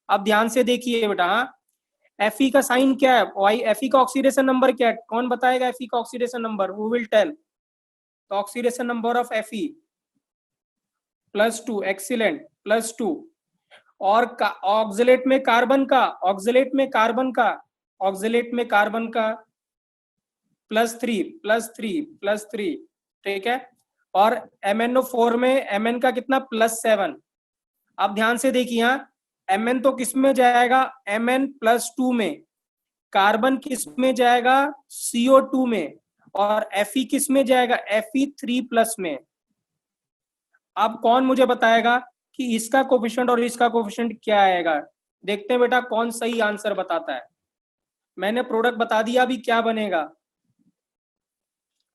अब ध्यान से देखिए बेटा, Fe का साइन क्या है, वाई Fe का ऑक्सीडेशन नंबर क्या है, कौन बताएगा Fe का oxidation number, who will tell? तो oxidation number of Fe +2, excellent, +2। और ऑक्सलेट में कार्बन का, ऑक्सलेट में कार्बन का, ऑक्सलेट में कार्बन का +3, +3, +3, ठीक है? और MnO4 में Mn का कितना, +7। अब ध्यान से देखिए, यहाँ Mn तो किस में जाएगा, Mn +2 में, कार्बन किस में जाएगा, CO2 में, और Fe किस में जाएगा, Fe3+ में। अब कौन मुझे बताएगा कि इसका कोफिशिएंट और इसका कोफिशिएंट क्या आएगा? देखते हैं बेटा कौन सही आंसर बताता है। मैंने प्रोडक्ट बता दिया, अभी क्या बनेगा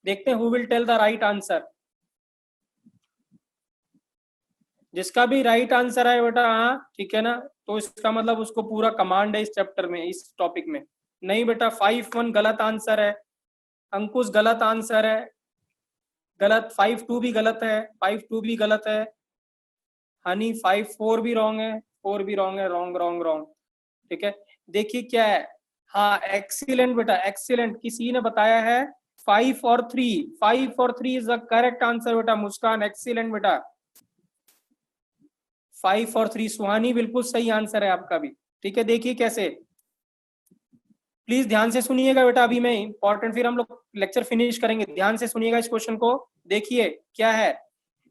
देखते हैं, who will tell the right answer. जिसका भी राइट आंसर है बेटा, हाँ ठीक है ना, तो इसका मतलब उसको पूरा कमांड है इस चैप्टर में, इस टॉपिक में। नहीं बेटा, 5-1 गलत आंसर है, अंकुश गलत आंसर है, गलत, 5-2 भी गलत है, 5-2 भी गलत है, हनी 5-4 भी रॉन्ग है, 4 भी रॉन्ग है, रॉन्ग रॉन्ग रॉन्ग, ठीक है? देखिए क्या है, हाँ एक्सीलेंट बेटा, एक्सीलेंट, किसी ने बताया है 5 और 3, 5 और 3 इज द करेक्ट आंसर बेटा, मुस्कान एक्सीलेंट बेटा, 5 और 3, सुहानी बिल्कुल सही आंसर है आपका भी, ठीक है? देखिए कैसे, प्लीज ध्यान से सुनिएगा बेटा, अभी मैं इंपॉर्टेंट, फिर हम लोग लेक्चर फिनिश करेंगे, ध्यान से सुनिएगा इस क्वेश्चन को। देखिए क्या है,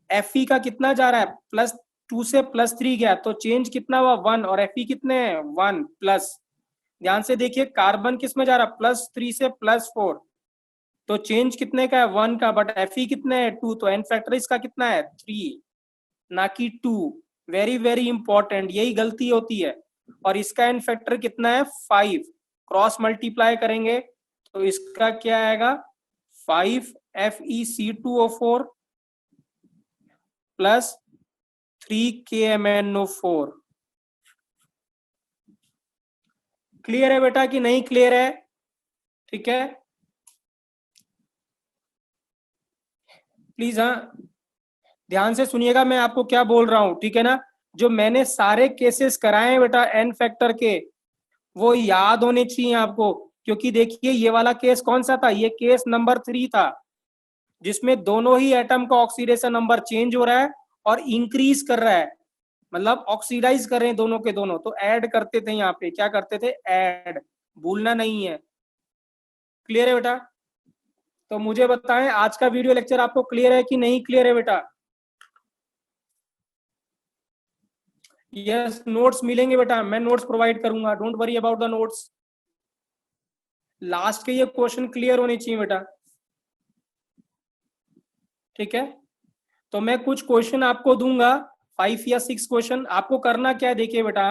Fe का कितना जा रहा है, +2 से +3 गया, तो चेंज कितना हुआ 1, और Fe कितने हैं 1 प्लस। ध्यान से देखिए, कार्बन किस में जा रहा है, +3 से +4, तो चेंज कितने का है 1 का, बट Fe कितने है 2, तो एन फैक्टर इसका कितना है 3, ना कि 2। वेरी वेरी इंपॉर्टेंट, यही गलती होती है। और इसका एन फैक्टर कितना है 5, क्रॉस मल्टीप्लाई करेंगे तो इसका क्या आएगा 5 FeC2O4 प्लस 3 KMnO4। क्लियर है बेटा कि नहीं क्लियर है? ठीक है, प्लीज हाँ ध्यान से सुनिएगा मैं आपको क्या बोल रहा हूं, ठीक है ना? जो मैंने सारे केसेस कराए हैं बेटा एन फैक्टर के, वो याद होने चाहिए आपको, क्योंकि देखिए ये वाला केस कौन सा था, ये केस नंबर 3 था, जिसमें दोनों ही एटम का ऑक्सीडेशन नंबर चेंज हो रहा है और इंक्रीज कर रहा है, मतलब ऑक्सीडाइज कर रहे हैं दोनों के दोनों, तो ऐड करते थे, यहाँ पे क्या करते थे, ऐड, भूलना नहीं है। क्लियर है बेटा? तो मुझे बताएं आज का वीडियो लेक्चर आपको क्लियर है कि नहीं क्लियर है बेटा? यस, नोट्स मिलेंगे बेटा, मैं नोट्स प्रोवाइड करूंगा, don't worry about the notes. Last के ये क्वेश्चन क्लियर होने चाहिए बेटा, ठीक है? तो मैं कुछ क्वेश्चन आपको दूंगा, 5 या 6 क्वेश्चन, आपको करना क्या है देखिए बेटा,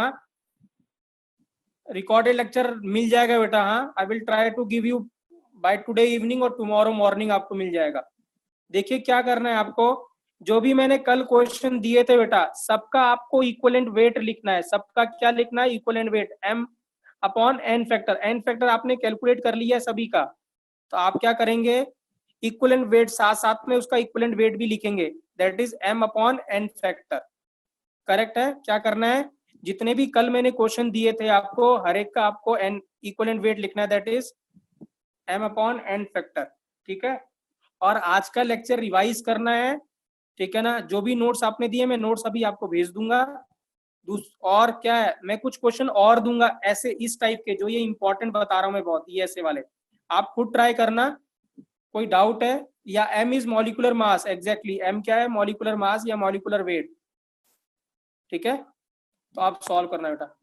रिकॉर्डेड लेक्चर मिल जाएगा बेटा, हाँ I will try to give you by today evening और टुमारो मॉर्निंग आपको मिल जाएगा। देखिए क्या करना है आपको, जो भी मैंने कल क्वेश्चन दिए थे बेटा, सबका आपको इक्विवेलेंट वेट लिखना है, सबका क्या लिखना है, equivalent wait, m upon n factor. n factor आपने कैलकुलेट कर लिया है सभी का, तो आप क्या करेंगे, इक्विवेलेंट वेट साथ साथ में उसका इक्विवेलेंट वेट भी लिखेंगे, that is m upon n factor. Correct है? क्या करना है, जितने भी कल मैंने क्वेश्चन दिए थे आपको, हर एक का आपको n इक्विवेलेंट वेट लिखना है, that is m upon n factor. ठीक है, और आज का लेक्चर रिवाइज करना है, ठीक है ना। जो भी नोट्स आपने दिए मैं नोट्स अभी आपको भेज दूंगा। और क्या है, मैं कुछ क्वेश्चन और दूंगा ऐसे इस टाइप के, जो ये इंपॉर्टेंट बता रहा हूं मैं बहुत, ये ऐसे वाले आप खुद ट्राई करना। कोई डाउट है? या m is molecular mass, exactly m क्या है, मॉलिकुलर मास या मॉलिकुलर वेट। ठीक है, तो आप सॉल्व करना बेटा।